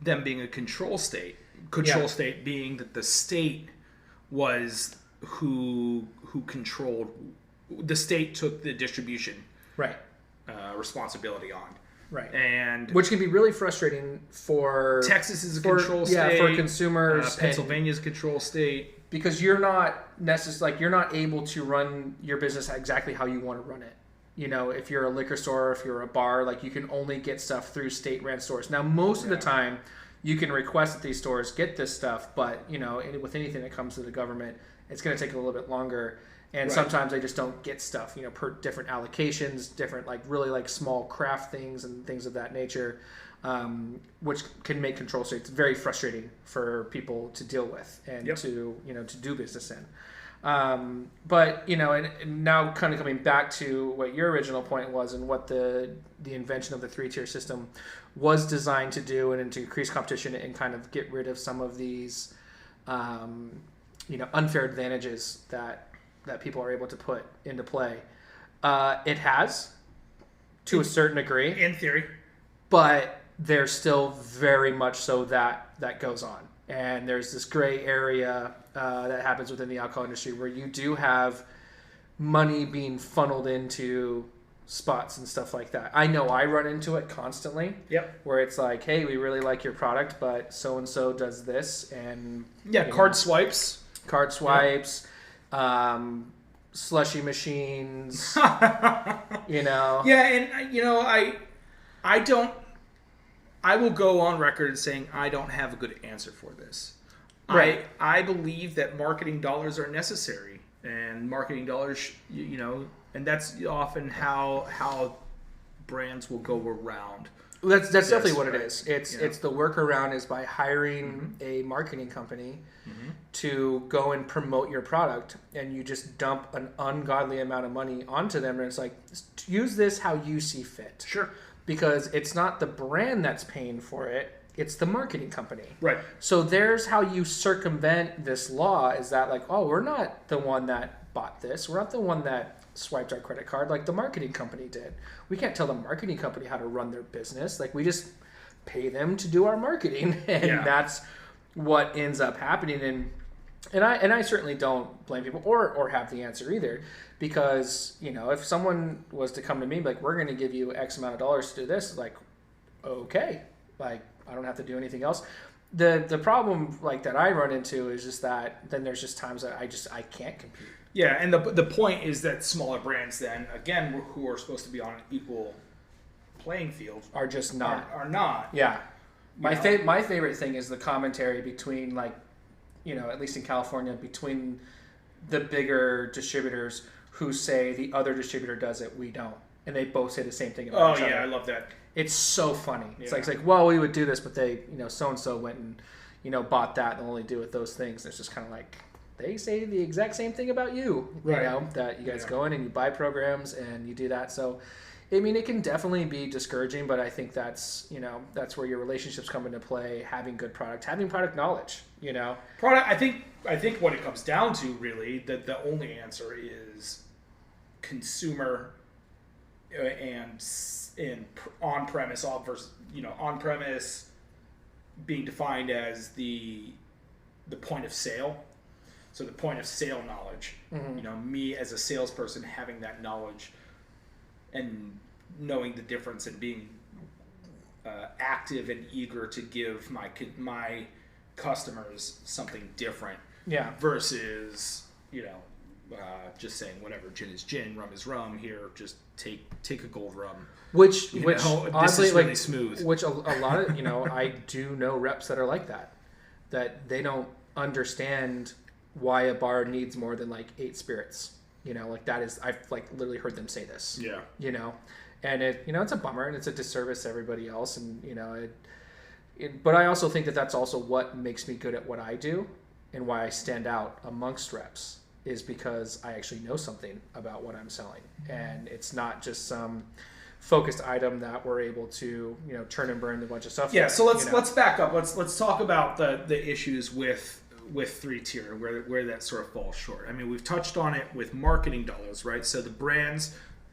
them being a control state. Control state being that the state was who controlled. The state took the distribution responsibility on. Right. And which can be really frustrating for Texas is a control state. Yeah, for consumers. Pennsylvania's a control state. Because you're not you're not able to run your business exactly how you want to run it. You know, if you're a liquor store, if you're a bar, like you can only get stuff through state-ran stores. Now, most of the time, you can request that these stores get this stuff, but you know, with anything that comes to the government, it's going to take a little bit longer. And sometimes they just don't get stuff, you know, per different allocations, different like really like small craft things and things of that nature, which can make control states very frustrating for people to deal with and to, you know, to do business in. But, you know, and now kind of coming back to what your original point was and what the invention of the 3-tier system was designed to do and to increase competition and kind of get rid of some of these, you know, unfair advantages that people are able to put into play. It has, to a certain degree. In theory. But there's still very much so that goes on. And there's this gray area that happens within the alcohol industry where you do have money being funneled into spots and stuff like that. I know I run into it constantly. Yep. Where it's like, hey, we really like your product, but so-and-so does this. And card swipes. Card swipes. Slushy machines. You know. Yeah, and, you know, I will go on record saying I don't have a good answer for this. Right. I believe that marketing dollars are necessary, and marketing dollars, you know, and that's often how brands will go around. That's definitely what it is. It's the workaround is by hiring a marketing company to go and promote your product, and you just dump an ungodly amount of money onto them, and it's like, use this how you see fit. Sure. Because it's not the brand that's paying for it, it's the marketing company. Right. So there's how you circumvent this law, is that like, oh, we're not the one that bought this. We're not the one that swiped our credit card like the marketing company did. We can't tell the marketing company how to run their business. Like, we just pay them to do our marketing, and that's what ends up happening. And I certainly don't blame people or have the answer either, because, you know, if someone was to come to me like, we're going to give you X amount of dollars to do this, like, okay, like, I don't have to do anything else. The problem like that I run into is just that then there's just times that I can't compete. Yeah, and the point is that smaller brands then, again, who are supposed to be on an equal playing field, are just not. Are not. Yeah. My favorite thing is the commentary between, like, you know, at least in California, between the bigger distributors who say the other distributor does it, we don't. And they both say the same thing about each other. I love that. It's so funny. It's like, well, we would do this, but they, you know, so-and-so went and, you know, bought that and only do with those things. It's just kind of like, they say the exact same thing about you, you know, that you guys go in and you buy programs and you do that. So I mean, it can definitely be discouraging, but I think that's where your relationships come into play. Having good product, having product knowledge. Product. I think what it comes down to really that the only answer is consumer and on premise versus on premise being defined as the point of sale. So the point of sale knowledge. Me as a salesperson having that knowledge and knowing the difference and being active and eager to give my customers something different. Yeah. Versus just saying whatever, gin is gin, rum is rum. Here, just take a gold rum. Which honestly, this is really smooth. Which a lot of I do know reps that are like that they don't understand why a bar needs more than like 8 spirits. That is, I've like literally heard them say this. Yeah. And it it's a bummer and it's a disservice to everybody else, and but I also think that that's also what makes me good at what I do and why I stand out amongst reps is because I actually know something about what I'm selling, and it's not just some focused item that we're able to turn and burn a bunch of stuff. Yeah. So let's back up. Let's talk about the issues with 3-tier where that sort of falls short. I mean, we've touched on it with marketing dollars, right? So the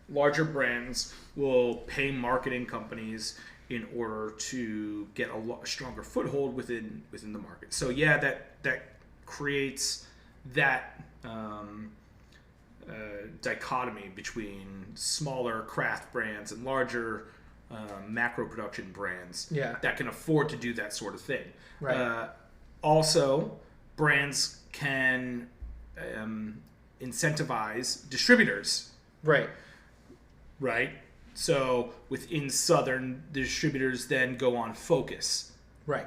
larger brands will pay marketing companies in order to get a stronger foothold within the market. So yeah, that creates that dichotomy between smaller craft brands and larger macro production brands that can afford to do that sort of thing. Right. Also, brands can incentivize distributors. Right. So within Southern, the distributors then go on focus. Right.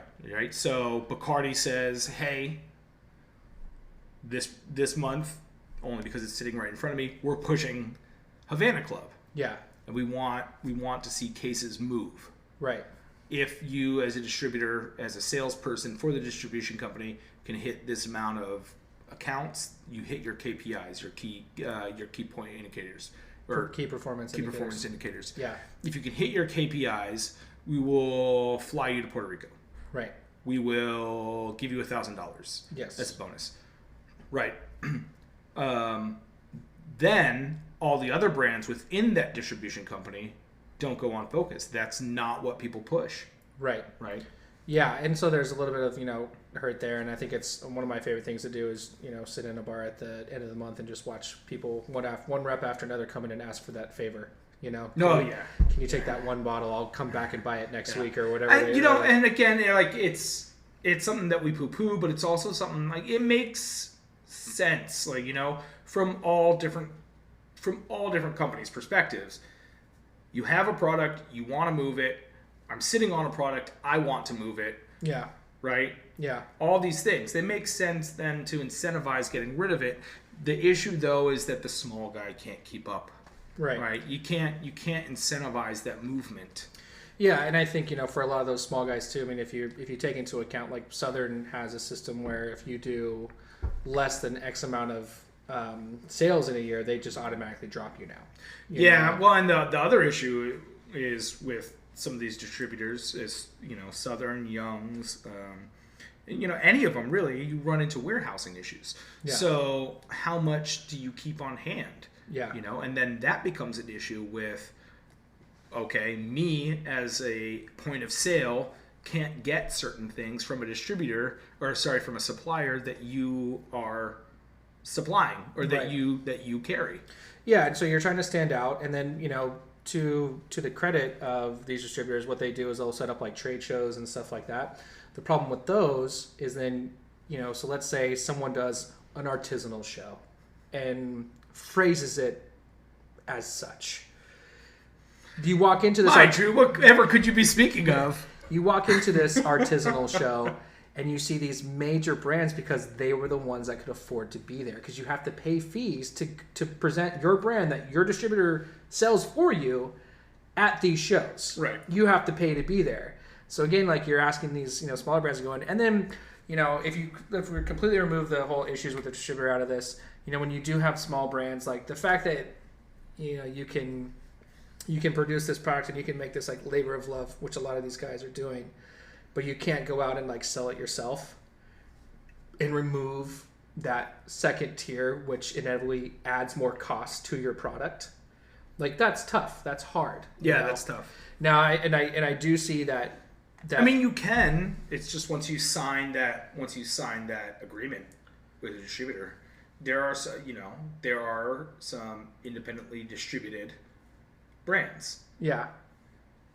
So Bacardi says, "Hey, this month, only because it's sitting right in front of me, we're pushing Havana Club. Yeah. And we want to see cases move. Right. If you, as a distributor, as a salesperson for the distribution company, can hit this amount of accounts, you hit your KPIs, your key point indicators." Or key performance indicators. Yeah. If you can hit your KPIs, we will fly you to Puerto Rico. Right. We will give you $1,000. Yes. That's a bonus. Right. Then all the other brands within that distribution company don't go on focus. That's not what people push. Right. Yeah, and so there's a little bit of, hurt there, and I think it's one of my favorite things to do is, sit in a bar at the end of the month and just watch people, one rep after another, come in and ask for that favor. Can you take that one bottle? I'll come back and buy it next week or whatever. And again, it's something that we poo-poo, but it's also something like it makes sense, from all different companies' perspectives. You have a product, you want to move it. I'm sitting on a product, I want to move it. Yeah. Right? Yeah. All these things. They make sense then to incentivize getting rid of it. The issue though is that the small guy can't keep up. Right. You can't incentivize that movement. Yeah, and I think, for a lot of those small guys too, I mean, if you take into account, like Southern has a system where if you do less than X amount of sales in a year, they just automatically drop you now. Well, and the other issue is with some of these distributors is, Southern, Young's, any of them really, you run into warehousing issues. Yeah. So how much do you keep on hand? Yeah. And then that becomes an issue with, okay, me as a point of sale can't get certain things from from a supplier that you are supplying or that you carry. Yeah, and so you're trying to stand out, and then, to the credit of these distributors, what they do is they'll set up like trade shows and stuff like that. The problem with those is then, so let's say someone does an artisanal show and phrases it as such. You walk into this... Hi, Drew, whatever could you be speaking of? You walk into this artisanal show and you see these major brands because they were the ones that could afford to be there, because you have to pay fees to present your brand that your distributor sells for you at these shows. Right. You have to pay to be there. So again, like you're asking these, smaller brands to go in, and then, if we completely remove the whole issues with the distributor out of this, when you do have small brands, like the fact that, you can you can produce this product and you can make this like labor of love, which a lot of these guys are doing, but you can't go out and like sell it yourself and remove that second tier, which inevitably adds more cost to your product. Like that's tough. That's hard. Yeah, you know? that's tough. Now, I do see that. I mean, you can. It's just once you sign that agreement with a distributor, there are some independently distributed brands. Yeah,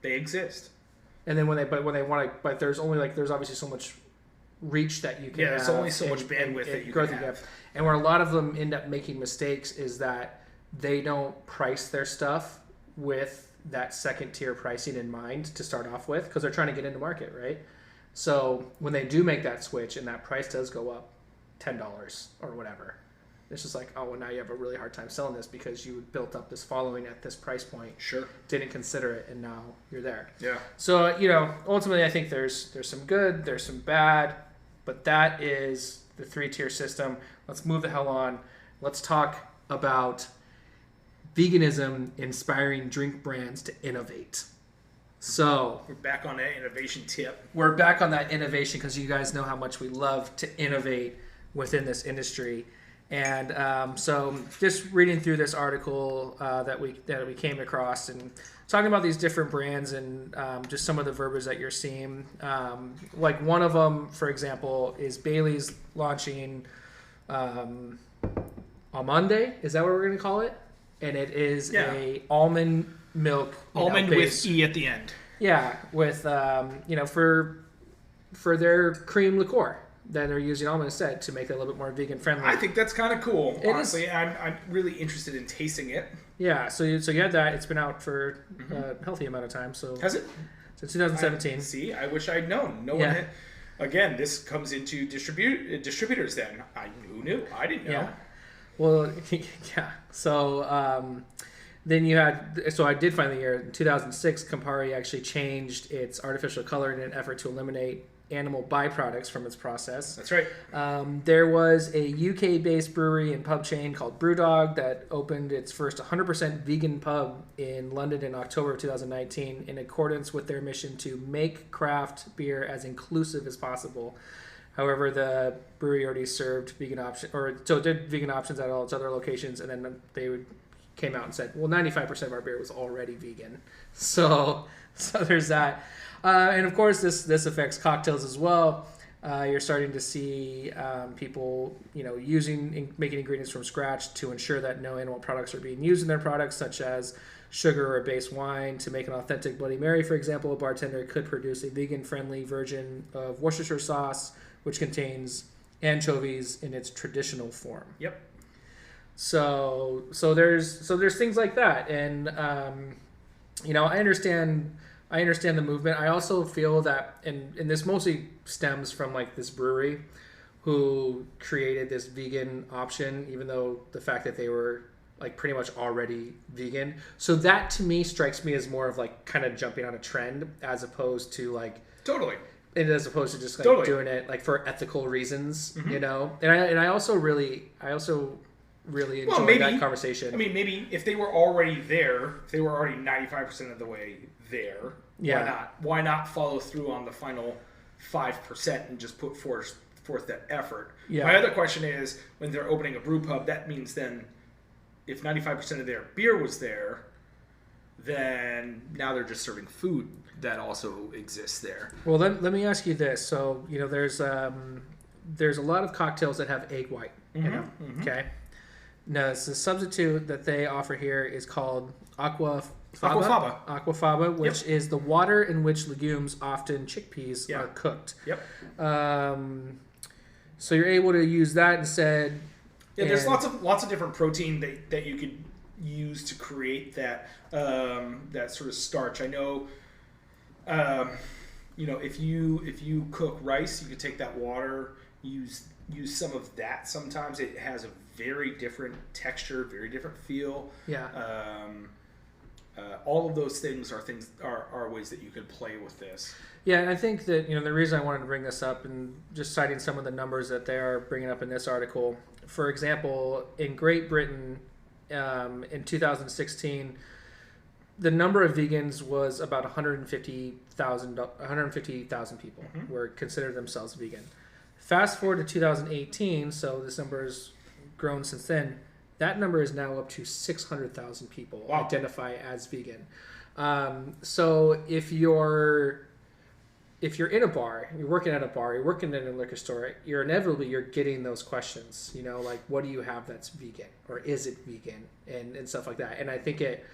they exist. And then when they want to, but there's obviously so much reach that you can. Yeah, there's only so much bandwidth that you can have. And where a lot of them end up making mistakes is that they don't price their stuff with that second tier pricing in mind to start off with, because they're trying to get into market, right? So when they do make that switch and that price does go up $10 or whatever, it's just like, oh, well, now you have a really hard time selling this because you built up this following at this price point. Sure. Didn't consider it, and now you're there. Yeah. So, ultimately I think there's some good, there's some bad, but that is the 3-tier system. Let's move the hell on. Let's talk about veganism inspiring drink brands to innovate. So we're back on that innovation tip. We're back on that innovation because you guys know how much we love to innovate within this industry. And so just reading through this article that we came across and talking about these different brands and just some of the verbiage that you're seeing. Like one of them, for example, is Bailey's launching Almond. Is that what we're going to call it? And it is a almond milk. Almond with E at the end. Yeah, with, for their cream liqueur that they're using almond instead to make it a little bit more vegan friendly. I think that's kind of cool. Honestly, I'm really interested in tasting it. Yeah, so you have that. It's been out for a healthy amount of time. So has it? Since 2017. See, I wish I'd known. No one had. Again, this comes into distributors. Then who knew? I didn't know. Yeah. Well, yeah. So then you had. So I did find the year in 2006. Campari actually changed its artificial color in an effort to eliminate animal byproducts from its process. That's right. There was a UK-based brewery and pub chain called Brewdog that opened its first 100% vegan pub in London in October of 2019 in accordance with their mission to make craft beer as inclusive as possible. However, the brewery already served vegan options, so it did vegan options at all its other locations, and then came out and said, well, 95% of our beer was already vegan. So there's that. And of course, this affects cocktails as well. You're starting to see people, making ingredients from scratch to ensure that no animal products are being used in their products, such as sugar or base wine. To make an authentic Bloody Mary, for example, a bartender could produce a vegan-friendly version of Worcestershire sauce, which contains anchovies in its traditional form. Yep. So there's things like that, and I understand the movement. I also feel that, and this mostly stems from like this brewery who created this vegan option, even though the fact that they were like pretty much already vegan. So that to me strikes me as more of like kind of jumping on a trend as opposed to like totally. And as opposed to just like doing it like for ethical reasons, And I also really enjoy that conversation. I mean, maybe if they were already there, if they were already 95% of the way there, why not follow through on the final 5% and just put forth that effort? Yeah. My other question is, when they're opening a brew pub, that means then if 95% of their beer was there, then now they're just serving food that also exists there. Well, let me ask you this. So, there's a lot of cocktails that have egg white in them, okay? Now, the substitute that they offer here is called aquafaba, which is the water in which legumes, often chickpeas, are cooked. Yep. So you're able to use that instead. Yeah, there's lots of different protein that you could use to create that that sort of starch. I know, if you cook rice, you could take that water, use some of that. Sometimes it has a very different texture, very different feel. Yeah. All of those things are ways that you could play with this. Yeah, and I think that the reason I wanted to bring this up and just citing some of the numbers that they are bringing up in this article. For example, in Great Britain, in 2016, the number of vegans was about 150,000 people were considered themselves vegan. Fast forward to 2018, so this number has grown since then. That number is now up to 600,000 people identify as vegan. So if you're in a bar, you're working at a bar, you're working in a liquor store, you're getting those questions, like, what do you have that's vegan, or is it vegan, and stuff like that. And I think it,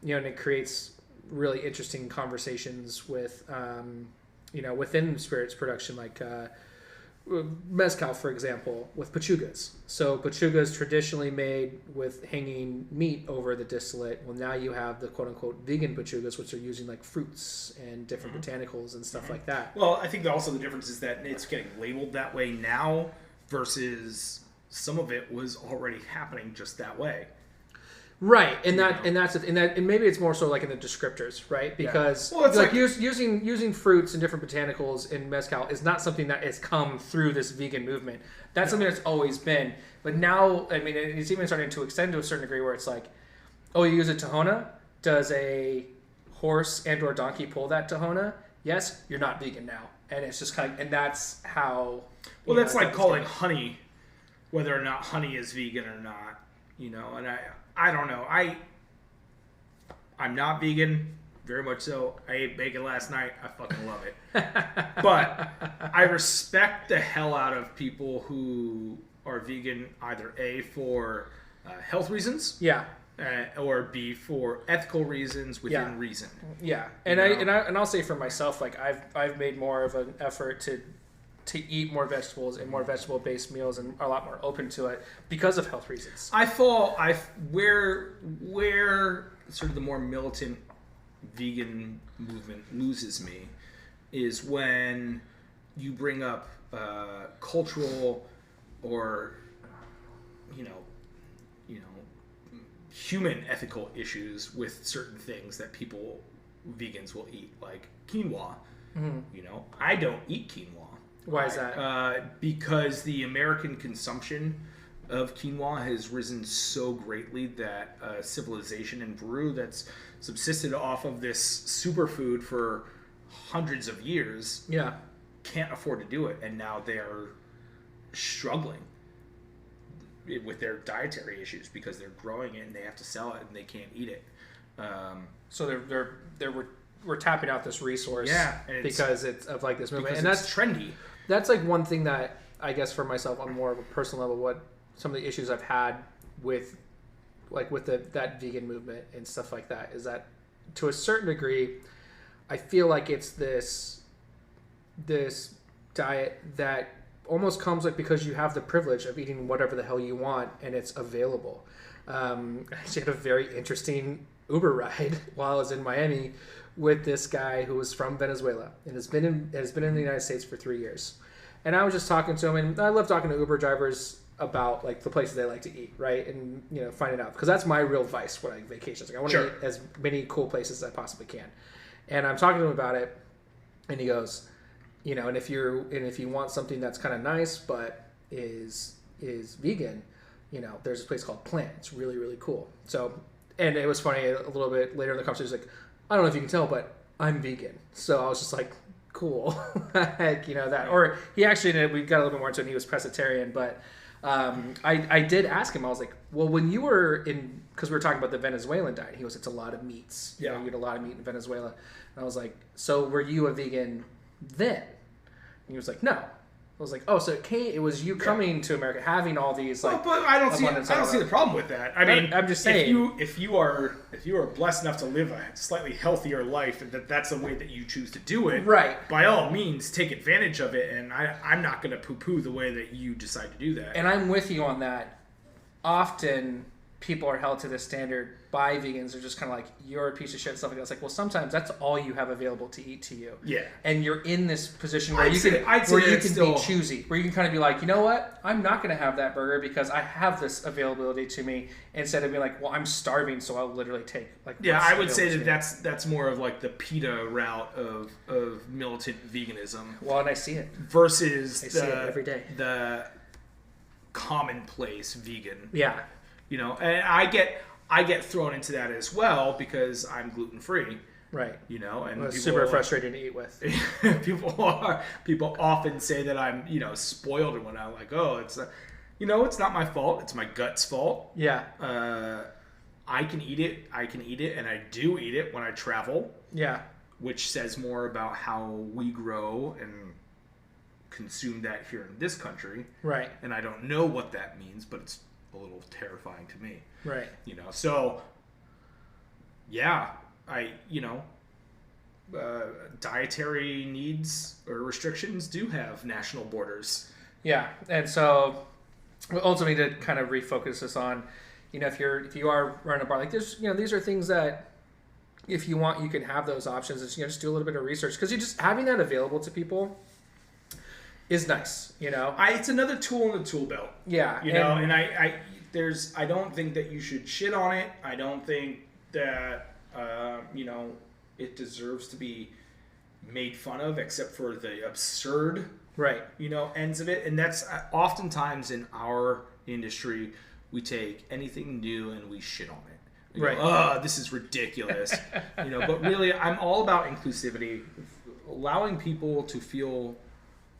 and it creates really interesting conversations with, within spirits production, like mezcal, for example, with pechugas. So pechugas traditionally made with hanging meat over the distillate. Well, now you have the quote-unquote vegan pechugas, which are using like fruits and different botanicals and stuff like that. Well, I think that also the difference is that it's getting labeled that way now versus some of it was already happening just that way. Right, and maybe it's more so like in the descriptors, right? Because it's like using fruits and different botanicals in mezcal is not something that has come through this vegan movement. That's something that's always been. But now, I mean, it's even starting to extend to a certain degree where it's like, oh, you use a tahona? Does a horse and or donkey pull that tahona? Yes, you're not vegan now. And it's just kind of, and that's how. Well, that's like calling honey, whether or not honey is vegan or not, and I don't know. I'm not vegan, very much so. I ate bacon last night. I fucking love it. But I respect the hell out of people who are vegan, either A, for health reasons, or B, for ethical reasons within reason. Yeah, and I'll say for myself, like I've made more of an effort to eat more vegetables and more vegetable-based meals, and are a lot more open to it because of health reasons. Where sort of the more militant vegan movement loses me is when you bring up cultural or human ethical issues with certain things that vegans will eat, like quinoa. I don't eat quinoa. Why is that? Because the American consumption of quinoa has risen so greatly that civilization in Peru that's subsisted off of this superfood for hundreds of years can't afford to do it. And now they're struggling with their dietary issues because they're growing it and they have to sell it and they can't eat it. So we're tapping out this resource because it's of like this movement. And that's trendy. That's like one thing that I guess for myself on more of a personal level, what some of the issues I've had with that vegan movement and stuff like that is that to a certain degree, I feel like it's this diet that almost comes like because you have the privilege of eating whatever the hell you want and it's available. I actually had a very interesting Uber ride while I was in Miami with this guy who was from Venezuela and has been in the United States for 3 years. And I was just talking to him, and I love talking to Uber drivers about like the places they like to eat, right? And finding out, because that's my real vice when I vacation. Like I want to eat as many cool places as I possibly can. And I'm talking to him about it, and he goes, and if you want something that's kind of nice but is vegan, there's this place called Plant. It's really, really cool. So, and it was funny a little bit later in the conversation. He's like, I don't know if you can tell, but I'm vegan. So I was just like, cool. Heck, that. Or he actually, we got a little bit more into it, and he was pescatarian. But I did ask him, I was like, well, when you were because we were talking about the Venezuelan diet, he goes, it's a lot of meats. You eat a lot of meat in Venezuela. And I was like, so were you a vegan then? And he was like, no. I was like, oh, so it was you coming to America, having all these like. Well, but I don't see the problem with that. I mean, I'm just saying, if you are blessed enough to live a slightly healthier life, and that's the way that you choose to do it, right? By all means, take advantage of it. And I'm not going to poo-poo the way that you decide to do that. And I'm with you on that. Often people are held to this standard by vegans. They're just kind of like, you're a piece of shit and stuff like that. It's like, well, sometimes that's all you have available to eat to you. Yeah. And you're in this position where you can be choosy, where you can kind of be like, you know what? I'm not going to have that burger because I have this availability to me, instead of being like, well, I'm starving, so I'll literally take like. Yeah, I would say that's more of like the PETA route of militant veganism. Well, and I see it. Versus I see it every day. The commonplace vegan. Yeah. And I get thrown into that as well because I'm gluten free. Right. You know, and it's super frustrating to eat with. people often say that I'm, spoiled and whatnot. Like, oh, it's not my fault. It's my gut's fault. Yeah. I can eat it, and I do eat it when I travel. Yeah. Which says more about how we grow and consume that here in this country. Right. And I don't know what that means, but it's a little terrifying to me. Right. So, yeah. Dietary needs or restrictions do have national borders. Yeah, and so we also need to kind of refocus this on, if you are running a bar, like there's, these are things that if you want, you can have those options. It's, just do a little bit of research because you just having that available to people is nice. It's another tool in the tool belt. Yeah, and I don't think that you should shit on it. I don't think that it deserves to be made fun of, except for the absurd, ends of it. And that's oftentimes in our industry, we take anything new and we shit on it. We go, this is ridiculous. But really, I'm all about inclusivity, allowing people to feel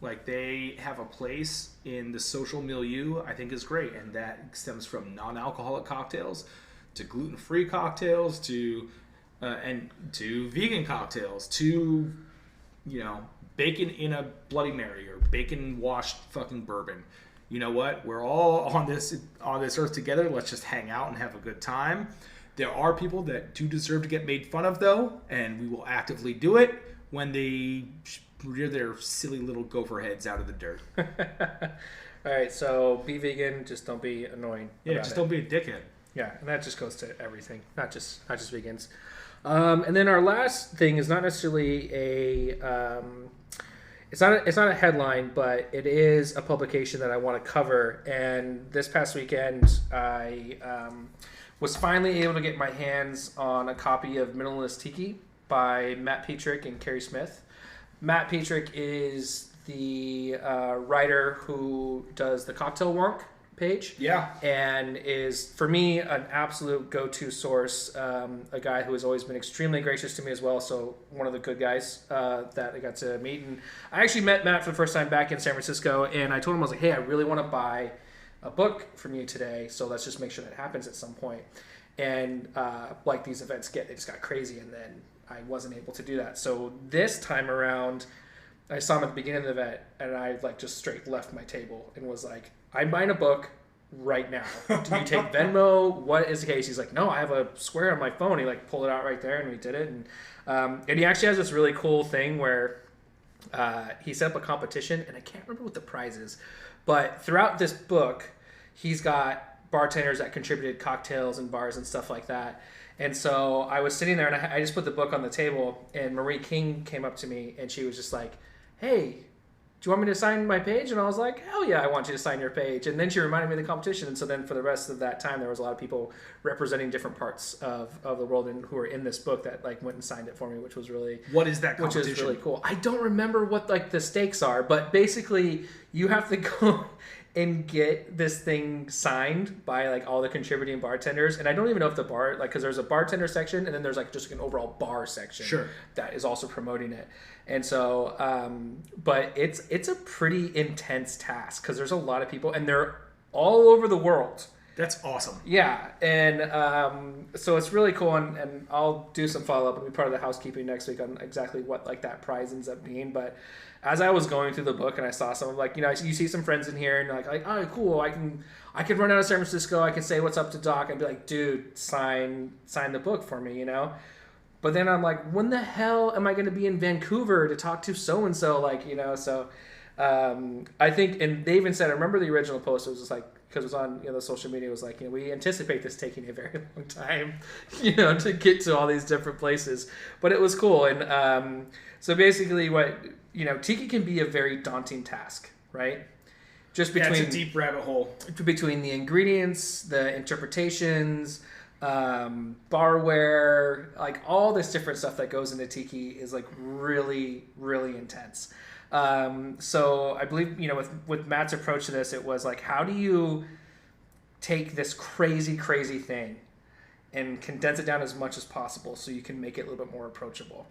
like they have a place in the social milieu. I think is great, and that stems from non-alcoholic cocktails to gluten-free cocktails to vegan cocktails to bacon in a Bloody Mary or bacon washed fucking bourbon. You know what? We're all on this earth together. Let's just hang out and have a good time. There are people that do deserve to get made fun of, though, and we will actively do it when they rear their silly little gopher heads out of the dirt. All right, so be vegan. Just don't be annoying. Yeah, just don't be a dickhead. Yeah, and that just goes to everything, not just vegans. And then our last thing is not necessarily it's not a headline, but it is a publication that I want to cover. And this past weekend, I was finally able to get my hands on a copy of Minimalist Tiki by Matt Petrick and Carrie Smith. Matt Petrick is the writer who does the Cocktail Wonk page. Yeah. And is, for me, an absolute go-to source. A guy who has always been extremely gracious to me as well. So one of the good guys that I got to meet. And I actually met Matt for the first time back in San Francisco. And I told him, I was like, hey, I really want to buy a book from you today. So let's just make sure that happens at some point. And like these events they just got crazy. And then I wasn't able to do that. So this time around, I saw him at the beginning of the event. And I just straight left my table and was like, I'm buying a book right now. Do you take Venmo? What is the case? He's like, no, I have a Square on my phone. He pulled it out right there, and we did it. And he actually has this really cool thing where he set up a competition, and I can't remember what the prize is, but throughout this book, he's got bartenders that contributed cocktails and bars and stuff like that. And so I was sitting there, and I just put the book on the table, and Marie King came up to me, and she was just like, hey, do you want me to sign my page? And I was like, hell yeah, I want you to sign your page. And then she reminded me of the competition. And so then for the rest of that time, there was a lot of people representing different parts of the world and who were in this book that went and signed it for me, which was really... What is that competition? Which is really cool. I don't remember what the stakes are, but basically you have to go and get this thing signed by all the contributing bartenders. And I don't even know if the bar, because there's a bartender section and then there's just an overall bar section that is also promoting it. And so, but it's a pretty intense task because there's a lot of people and they're all over the world. That's awesome. Yeah. And so it's really cool. And I'll do some follow-up and be part of the housekeeping next week on exactly what that prize ends up being. But as I was going through the book and I saw some you see some friends in here and you're like, oh, cool. I can run out of San Francisco. I can say what's up to Doc and be like, dude, sign the book for me, But then I'm like, when the hell am I going to be in Vancouver to talk to so-and-so? So I think, and they even said, I remember the original post, it was just because it was on the social media, it was we anticipate this taking a very long time, to get to all these different places. But it was cool. And so basically Tiki can be a very daunting task, right? Just between it's a deep rabbit hole. Between the ingredients, the interpretations, barware, all this different stuff that goes into Tiki is really, really intense. So I believe, with Matt's approach to this, it was how do you take this crazy, crazy thing and condense it down as much as possible so you can make it a little bit more approachable.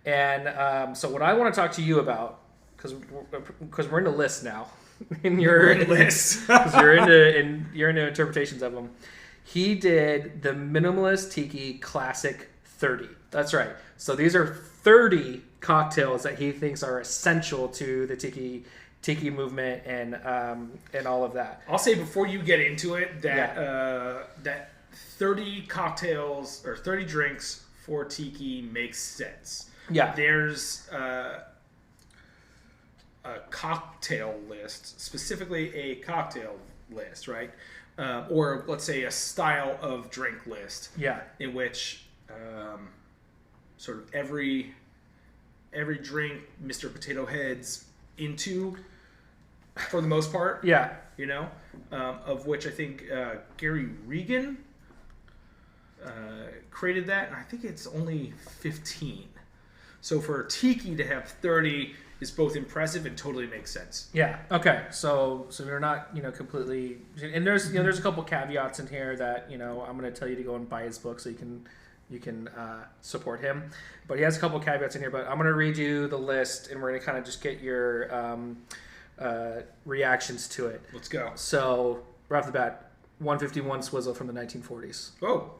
And so what I want to talk to you about, because we're into lists now, and you're in lists, because you're into interpretations of them. He did the Minimalist Tiki Classic 30. That's right. So these are 30 cocktails that he thinks are essential to the tiki movement and all of that. I'll say before you get into it that that 30 cocktails or 30 drinks for tiki makes sense. Yeah. There's a cocktail list, specifically a cocktail list, right? Or let's say a style of drink list. Yeah. In which sort of every drink Mr. Potato Head's into, for the most part. Yeah. You know, of which I think Gary Regan created that, and I think it's only 15. So for Tiki to have 30 is both impressive and totally makes sense. Yeah. Okay. So we're not completely, and there's there's a couple caveats in here that I'm going to tell you to go and buy his book so you can support him. But he has a couple caveats in here. But I'm going to read you the list, and we're going to kind of just get your reactions to it. Let's go. So right off the bat, 151 Swizzle from the 1940s. Oh,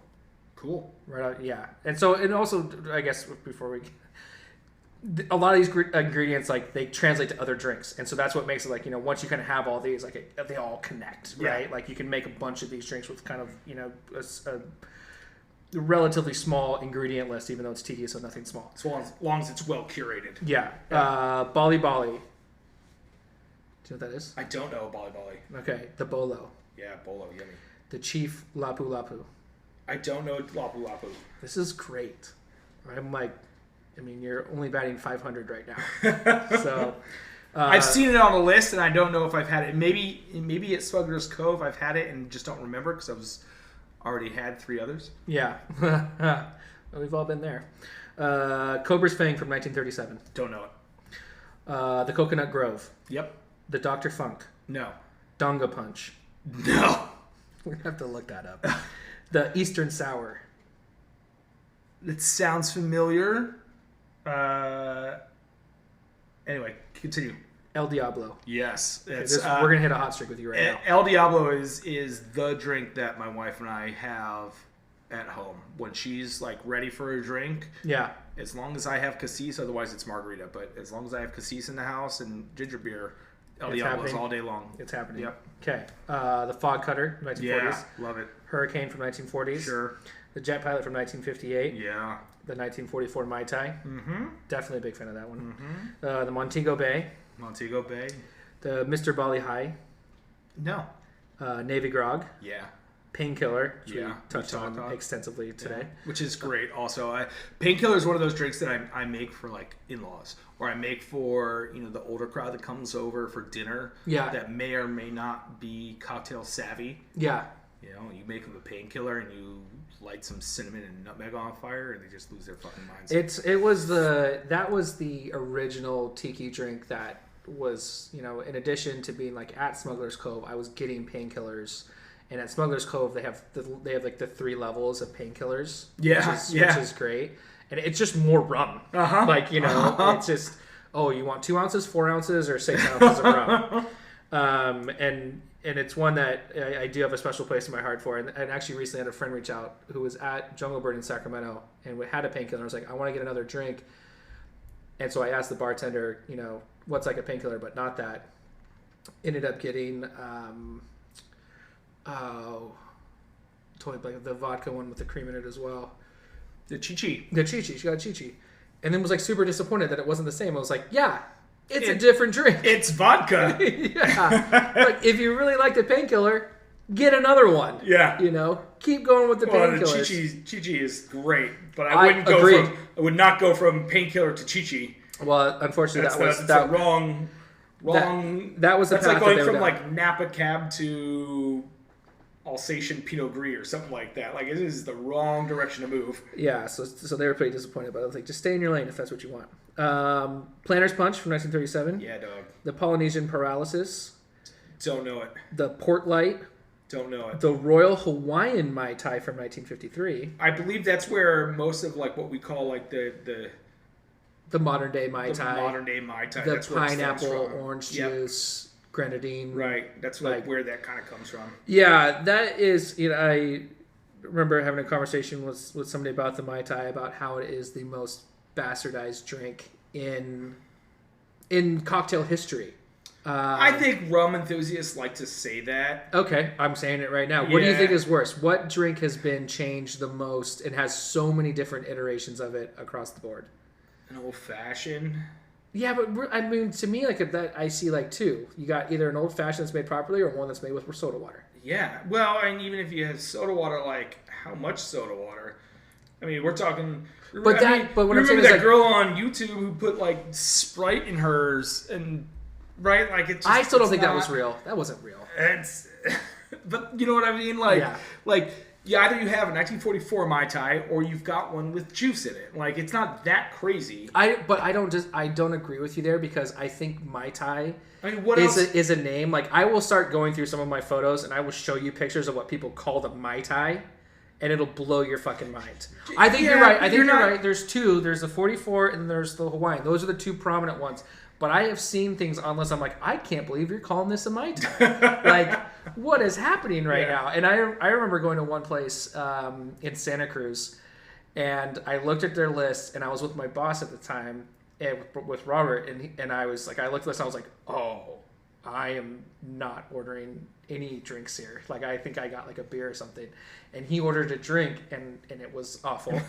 cool. Right out, yeah. And also, I guess before we, a lot of these ingredients they translate to other drinks, and so that's what makes it once you kind of have all these they all connect, right? Yeah. Like you can make a bunch of these drinks with kind of a relatively small ingredient list, even though it's tiki, so nothing small. As long as it's well curated. Yeah. Bali Bali. Do you know what that is? I don't know Bali Bali. Okay. The Bolo. Yeah, Bolo, yummy. The Chief Lapu Lapu. I don't know Lapu Lapu. This is great. You're only batting 500 right now. So I've seen it on the list, and I don't know if I've had it. Maybe at Smuggler's Cove I've had it and just don't remember because I was already had 3 others. Yeah. We've all been there. Cobra's Fang from 1937. Don't know it. The Coconut Grove. Yep. The Dr. Funk. No. Donga Punch. No. We're going to have to look that up. The Eastern Sour. It sounds familiar. Anyway, continue. El Diablo. Yes. Okay, we're going to hit a hot streak with you right now. El Diablo is the drink that my wife and I have at home when she's ready for a drink. Yeah. As long as I have cassis, otherwise it's margarita. But as long as I have cassis in the house and ginger beer, El Diablo is all day long. It's happening. Yep. Okay. The Fog Cutter, 1940s. Yeah, love it. Hurricane from 1940s. Sure. The Jet Pilot from 1958. Yeah. The 1944 Mai Tai. Mm-hmm. Definitely a big fan of that one. Mm-hmm. The Montego Bay. Montego Bay. The Mr. Bali High. No. Navy Grog. Yeah. Painkiller, which Yeah, we touched on extensively today. Yeah. Which is great. Also, Painkiller is one of those drinks that I make for in-laws, or I make for the older crowd that comes over for dinner. Yeah. That may or may not be cocktail savvy. Yeah. You make them a painkiller and you light some cinnamon and nutmeg on fire, and they just lose their fucking minds. That was the original tiki drink that was in addition to being at Smuggler's Cove, I was getting painkillers. And at Smuggler's Cove, they have the 3 levels of painkillers, which is great. And it's just more rum. It's just you want 2 ounces, 4 ounces, or 6 ounces of rum. And it's one that I do have a special place in my heart for. And actually, recently I had a friend reach out who was at Jungle Bird in Sacramento and we had a painkiller. I was like, I want to get another drink. And so I asked the bartender, what's a painkiller, but not that. Ended up getting. Totally the vodka one with the cream in it as well. The Chi-Chi. She got Chi-Chi. And then was super disappointed that it wasn't the same. I was like, yeah, it's a different drink. It's vodka. Yeah. If you really like the painkiller, get another one. Yeah. Keep going with the painkillers. The Chi-Chi is great, but I would not go from painkiller to Chi-Chi. Well, unfortunately, that's wrong. That was the that's path like going that they from were Napa Cab to Alsatian Pinot Gris or something like that. It is the wrong direction to move. Yeah, so they were pretty disappointed, but I was like, just stay in your lane if that's what you want. Planter's Punch from 1937. Yeah, dog. The Polynesian Paralysis. Don't know it. The Port Light. Don't know it. The Royal Hawaiian Mai Tai from 1953. I believe that's where most of like what we call like the modern day Mai Tai. modern day Mai Tai. The That's where it stems pineapple, from. orange Yep. juice, grenadine. Right. That's like where that kind of comes from. Yeah, that is. I remember having a conversation with somebody about the Mai Tai, about how it is the most bastardized drink in cocktail history. I think rum enthusiasts like to say that. Okay, I'm saying it right now. What do you Yeah. think is worse? What drink has been changed the most and has so many different iterations of it across the board? An old fashioned. Yeah, but I mean, to me, like that, I see like two. You got either an old fashioned that's made properly or one that's made with soda water. Yeah. Well, and even if you have soda water, like how much soda water? I mean, we're talking. But what I'm saying saying is, that like, girl on YouTube who put like Sprite in hers and right, like it's. I still don't think that was real. That wasn't real. It's, but you know what I mean, like, Yeah. Either you have a 1944 Mai Tai or you've got one with juice in it. Like, it's not that crazy. I don't agree with you there, because I think Mai Tai I mean, what else? is a name. Like, I will start going through some of my photos and I will show you pictures of what people call the Mai Tai, and it'll blow your fucking mind. I think you're right. I think you're right. There's two. There's the 44 and there's the Hawaiian. Those are the two prominent ones. But I have seen things on lists. I'm like, I can't believe you're calling this a Mai Tai. Like, what is happening right now? And I remember going to one place in Santa Cruz, and I looked at their list, and I was with my boss at the time, and with Robert, and I was like, I looked at this, and I was like, oh, I am not ordering any drinks here. Like, I think I got like a beer or something. And he ordered a drink, and it was awful.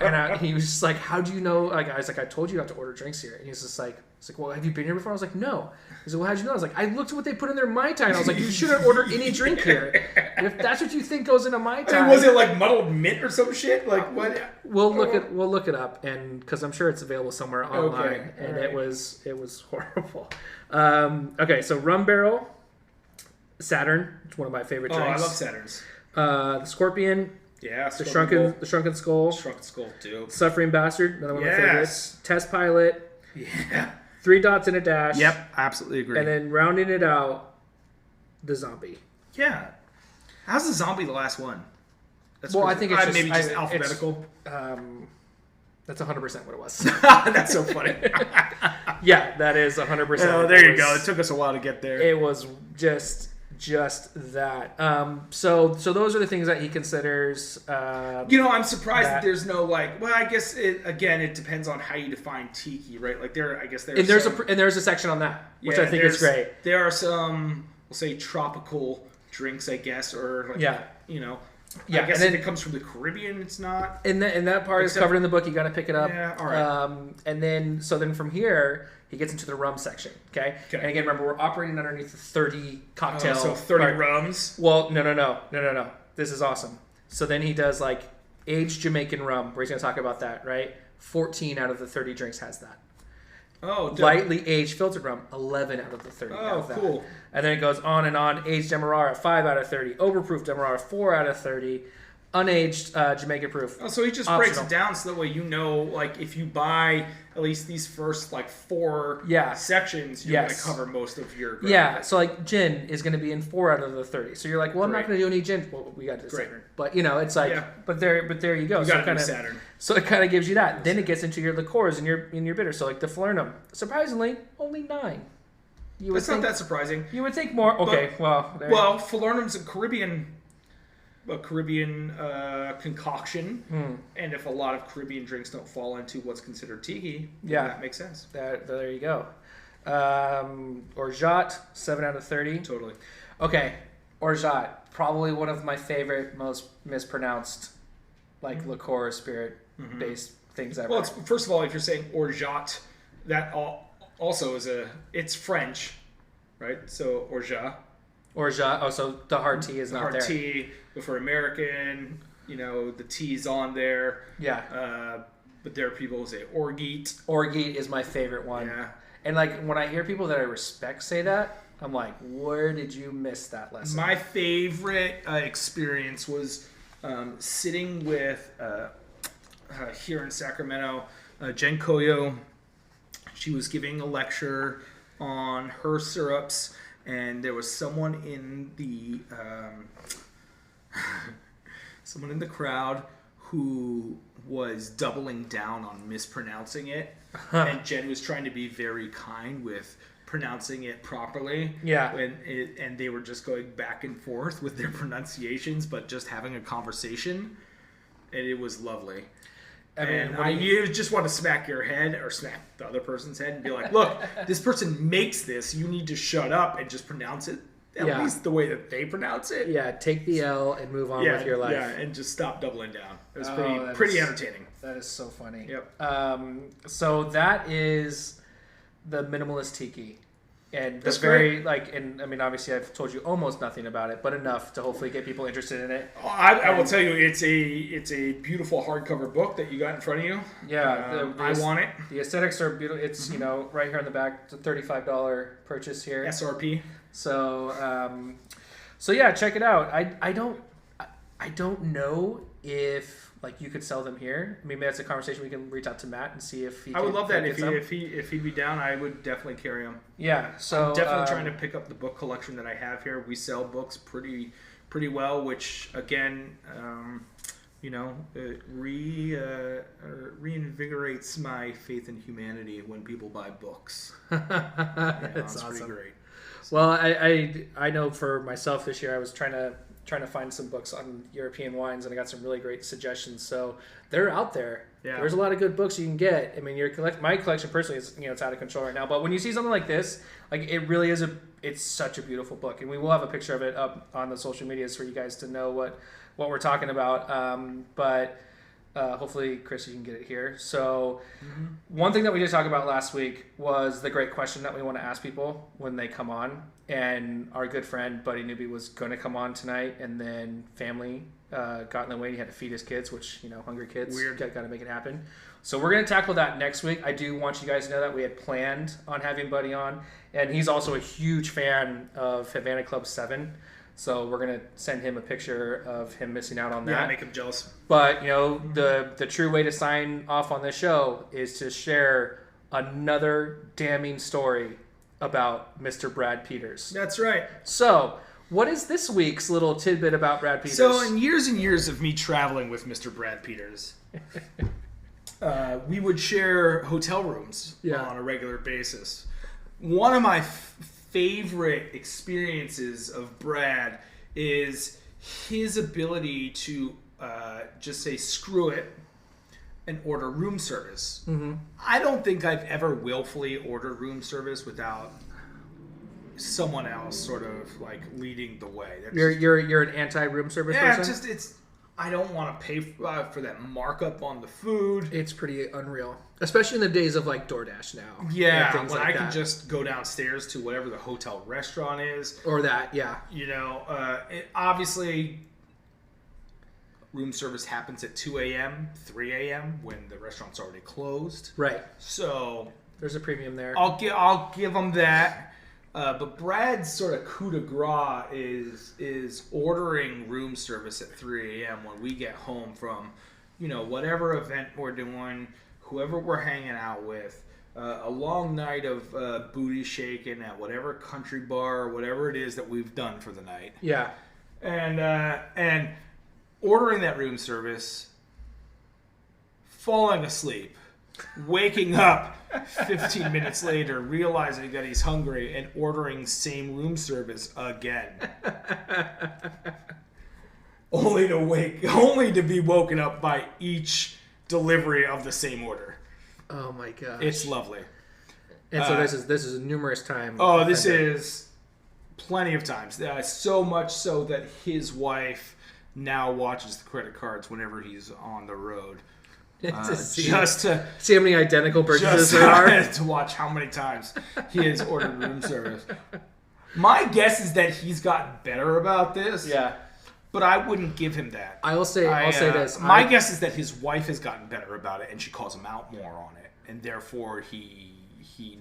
And he was just like, how do you know? Like, I was like, I told you not to order drinks here. And he's just like, well, have you been here before? I was like, no. He said, well, how'd you know? I was like, I looked at what they put in their Mai Tai, and I was like, you shouldn't order any drink here. And if that's what you think goes in a Mai Tai. I mean, was it like muddled mint or some shit? Like, what? We'll look it up, and because I'm sure it's available somewhere online. Okay. And right. it was horrible. Okay, so Rum Barrel, Saturn. It's one of my favorite drinks. I love Saturns. The Scorpion. Yeah, The Shrunken Skull. Shrunken Skull, too. Suffering Bastard, another one of my favorites. Test Pilot. Yeah. 3 Dots and a Dash. Yep, I absolutely agree. And then rounding it out, the Zombie. Yeah. How's the Zombie the last one? That's Well, I think it's maybe just it's, alphabetical. That's 100% what it was. That's so funny. Yeah, that is 100%. Oh, there you go. It took us a while to get there. It was just that. So those are the things that he considers. I'm surprised that there's no like. Well, I guess it depends on how you define tiki, right? Like there's a section on that, which I think is great. There are some, we'll say, tropical drinks, I guess, or like, I guess if it comes from the Caribbean, it's not. And that part is covered in the book. You got to pick it up. Yeah, all right. And then from here, he gets into the rum section. Okay. And again, remember, we're operating underneath the 30 cocktail. So 30 rums. Well, no. This is awesome. So then he does like aged Jamaican rum, where he's going to talk about that, right? 14 out of the 30 drinks has that. Oh, dope. Lightly aged filtered rum, 11 out of the 30 have that. Cool. And then it goes on and on. Aged Demerara, 5 out of 30. Overproof Demerara, 4 out of 30. Unaged Jamaican proof. Oh, so he just breaks it down so that way like if you buy at least these first like 4 sections, you're going to cover most of your. Yeah, so like gin is going to be in 4 out of the 30. So you're like, well, I'm not going to do any gin. Well, we got to do Saturn. But it's like, but there you go. You got to do Saturn. So it kind of gives you that. Then it gets into your liqueurs and your bitters. So like the Falernum, surprisingly, only 9. That's not that surprising. You would think more. Okay, well, Falernum's a Caribbean concoction, and if a lot of Caribbean drinks don't fall into what's considered tiki, that makes sense. There you go. Orgeat, 7 out of 30. Totally. Okay, Orgeat, probably one of my favorite, most mispronounced, like liqueur spirit-based things ever. Well, first of all, if you're saying Orgeat, that also it's French, right? So Orgeat. Orgeat. Oh, so the hard T is not there. Hard T, but for American, the T's on there. Yeah. But there are people who say Orgeat. Orgeat is my favorite one. Yeah. And like when I hear people that I respect say that, I'm like, where did you miss that lesson? My favorite experience was sitting with here in Sacramento, Jen Koyo. She was giving a lecture on her syrups. and there was someone in the crowd who was doubling down on mispronouncing it, and Jen was trying to be very kind with pronouncing it properly. Yeah. And they were just going back and forth with their pronunciations, but just having a conversation, and it was lovely. I mean, you just want to smack your head or smack the other person's head and be like, look, this person makes this. You need to shut up and just pronounce it at least the way that they pronounce it. Yeah, take the L and move on with your life. Yeah, and just stop doubling down. It was pretty entertaining. That is so funny. Yep. So that is the Minimalist Tiki. And That's very great. And I mean, obviously, I've told you almost nothing about it, but enough to hopefully get people interested in it. I will tell you, it's a beautiful hardcover book that you got in front of you. Yeah, I want it. The aesthetics are beautiful. It's right here on the back. It's a $35 purchase here. SRP. So, yeah, check it out. I don't know if you could sell them here. Maybe that's a conversation we can reach out to Matt and see if he. I would love that if he'd be down. I would definitely carry him. Yeah, so I'm definitely trying to pick up the book collection that I have here. We sell books pretty well, which again, reinvigorates my faith in humanity when people buy books. That's awesome. Pretty great. Well, I know for myself this year I was trying to find some books on European wines, and I got some really great suggestions. So they're out there. Yeah. There's a lot of good books you can get. I mean, my collection personally is it's out of control right now. But when you see something like this, it really is it's such a beautiful book, and we will have a picture of it up on the social medias for you guys to know what we're talking about. But hopefully, Chris, you can get it here. So one thing that we did talk about last week was the great question that we want to ask people when they come on. And our good friend, Buddy Newby, was going to come on tonight, and then family got in the way. He had to feed his kids, which, hungry kids. Weird. Got to make it happen. So we're going to tackle that next week. I do want you guys to know that we had planned on having Buddy on. And he's also a huge fan of Havana Club 7. So we're going to send him a picture of him missing out on that. Yeah, make him jealous. But, the true way to sign off on this show is to share another damning story about Mr. Brad Peters. That's right. So, what is this week's little tidbit about Brad Peters? So, in years and years of me traveling with Mr. Brad Peters, we would share hotel rooms on a regular basis. One of my favorite experiences of Brad is his ability to just say, screw it, and order room service. Mm-hmm. I don't think I've ever willfully ordered room service without someone else sort of leading the way. You're an anti-room service person? Yeah, I don't want to pay for that markup on the food. It's pretty unreal, especially in the days of DoorDash now. Yeah, when I can just go downstairs to whatever the hotel restaurant is, or that. Yeah, obviously. Room service happens at 2 a.m., 3 a.m. when the restaurant's already closed. Right. So there's a premium there. I'll give them that. But Brad's sort of coup de grace is ordering room service at 3 a.m. when we get home from, whatever event we're doing, whoever we're hanging out with, a long night of booty shaking at whatever country bar or whatever it is that we've done for the night. Yeah. And ordering that room service, falling asleep, waking up 15 minutes later, realizing that he's hungry, and ordering same room service again. only to be woken up by each delivery of the same order. Oh my gosh. It's lovely. And so this is numerous times. Oh, this is plenty of times. So much so that his wife now watches the credit cards whenever he's on the road. See how many identical purchases there are? To watch how many times he has ordered room service. My guess is that he's gotten better about this. Yeah. But I wouldn't give him that. I'll say this. My guess is that his wife has gotten better about it, and she calls him out more on it. And therefore, he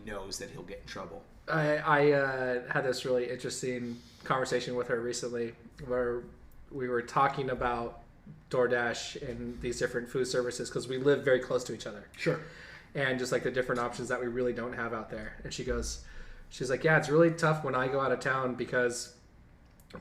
knows that he'll get in trouble. I had this really interesting conversation with her recently where we were talking about DoorDash and these different food services because we live very close to each other. Sure. And just the different options that we really don't have out there. And she goes, She's like, yeah, it's really tough when I go out of town because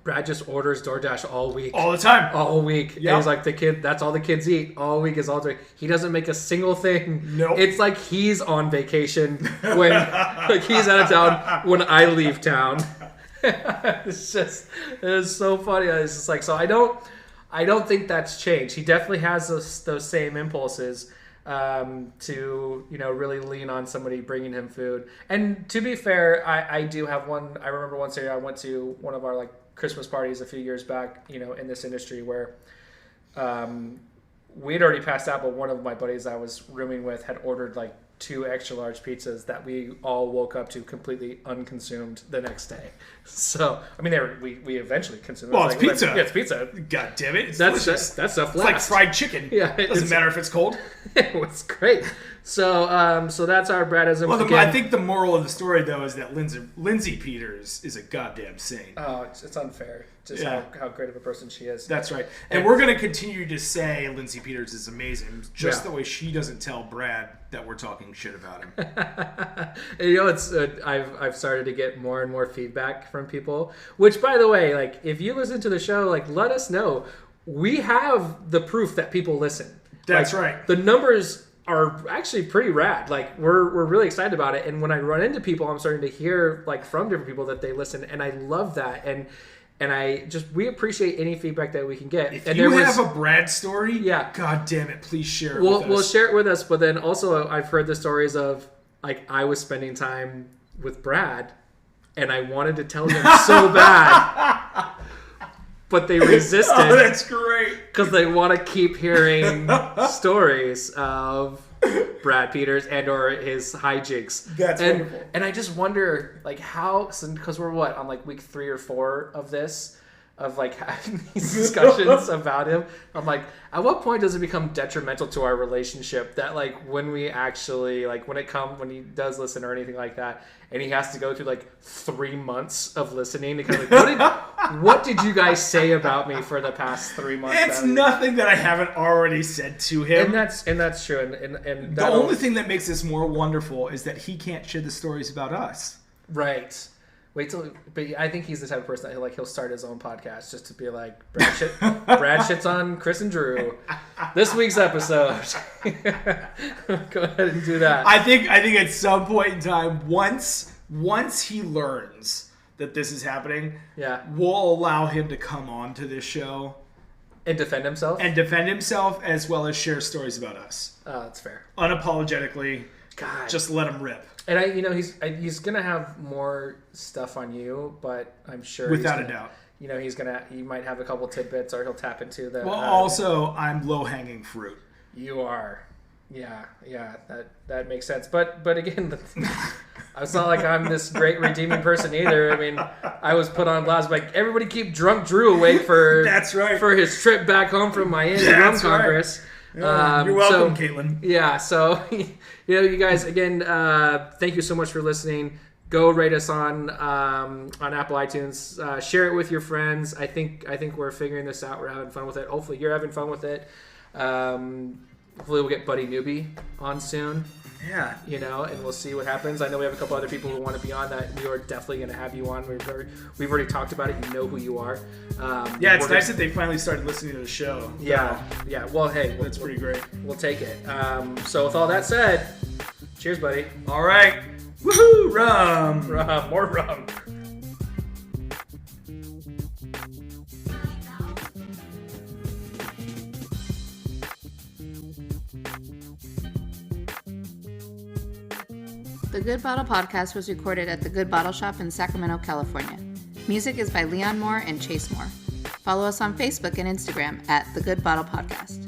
Brad just orders DoorDash all week. All the time. All week. Yep. And he's like, that's all the kids eat. All week is all day. He doesn't make a single thing. Nope. It's like he's on vacation when like he's out of town when I leave town. It's so funny. It's just like, so I don't think that's changed. He definitely has those same impulses to, you know, really lean on somebody bringing him food. And to be fair, I do have one. I remember once I went to one of our like Christmas parties a few years back, you know, in this industry where we had already passed out, but one of my buddies I was rooming with had ordered like 2 extra large pizzas that we all woke up to completely unconsumed the next day. So, I mean, we eventually consumed. Well, it's pizza. Yeah, it's pizza. God damn it. It's That delicious. stuff lasts. It's like fried chicken. Yeah, Doesn't matter if it's cold. It was great. So, so that's our Bradism. Well, I think the moral of the story, though, is that Lindsay Peters is a goddamn saint. Oh, it's unfair. Just how great of a person she is. That's right. And we're going to continue to say Lindsay Peters is amazing, just the way she doesn't tell Brad that we're talking shit about him. And, you know, it's I've started to get more and more feedback from people. Which, by the way, like if you listen to the show, like let us know. We have the proof that people listen. That's like, right. The numbers are actually pretty rad. Like we're really excited about it. And when I run into people, I'm starting to hear like from different people that they listen, and I love that. And we appreciate any feedback that we can get. If and you have a Brad story, yeah, God damn it, please share it with us. We'll share it with us, but then also I've heard the stories of like I was spending time with Brad and I wanted to tell them so bad, but they resisted. Oh, that's great. Because they want to keep hearing stories of Brad Peters and or his hijinks. That's wonderful. And I just wonder, like, how, because we're on like week 3 or 4 of this, of like having these discussions about him. I'm like, at what point does it become detrimental to our relationship that like when we actually, like when he does listen or anything like that, and he has to go through like 3 months of listening to kind of like, what did you guys say about me for the past 3 months? It's nothing that I haven't already said to him. And that's true. And the only thing that makes this more wonderful is that he can't share the stories about us. Right. Wait till, but I think he's the type of person that he'll start his own podcast just to be like, Brad shits on Chris and Drew. This week's episode. Go ahead and do that. I think at some point in time, once he learns that this is happening, we'll allow him to come on to this show and defend himself, as well as share stories about us. Oh, that's fair. Unapologetically. God, just let him rip. And he's gonna have more stuff on you, but I'm sure without a doubt, he might have a couple tidbits, or he'll tap into the. Well, also I'm low hanging fruit. You are, yeah, that makes sense. But again, it's not like I'm this great redeeming person either. I mean, I was put on blast like everybody keep drunk Drew awake for that's right for his trip back home from Miami Rum Congress. Right. You're welcome, Caitlin. Yeah, so you guys again, thank you so much for listening. Go rate us on Apple iTunes. Share it with your friends. I think we're figuring this out. We're having fun with it. Hopefully you're having fun with it. Hopefully we'll get Buddy Newbie on soon. Yeah. And we'll see what happens. I know we have a couple other people who want to be on that. We are definitely going to have you on. We've already talked about it. You know who you are. It's nice that they finally started listening to the show. Yeah. Well, hey. That's pretty great. We'll take it. So with all that said, cheers, buddy. All right. Woohoo! Rum. More rum. The Good Bottle Podcast was recorded at the Good Bottle Shop in Sacramento, California. Music is by Leon Moore and Chase Moore. Follow us on Facebook and Instagram at The Good Bottle Podcast.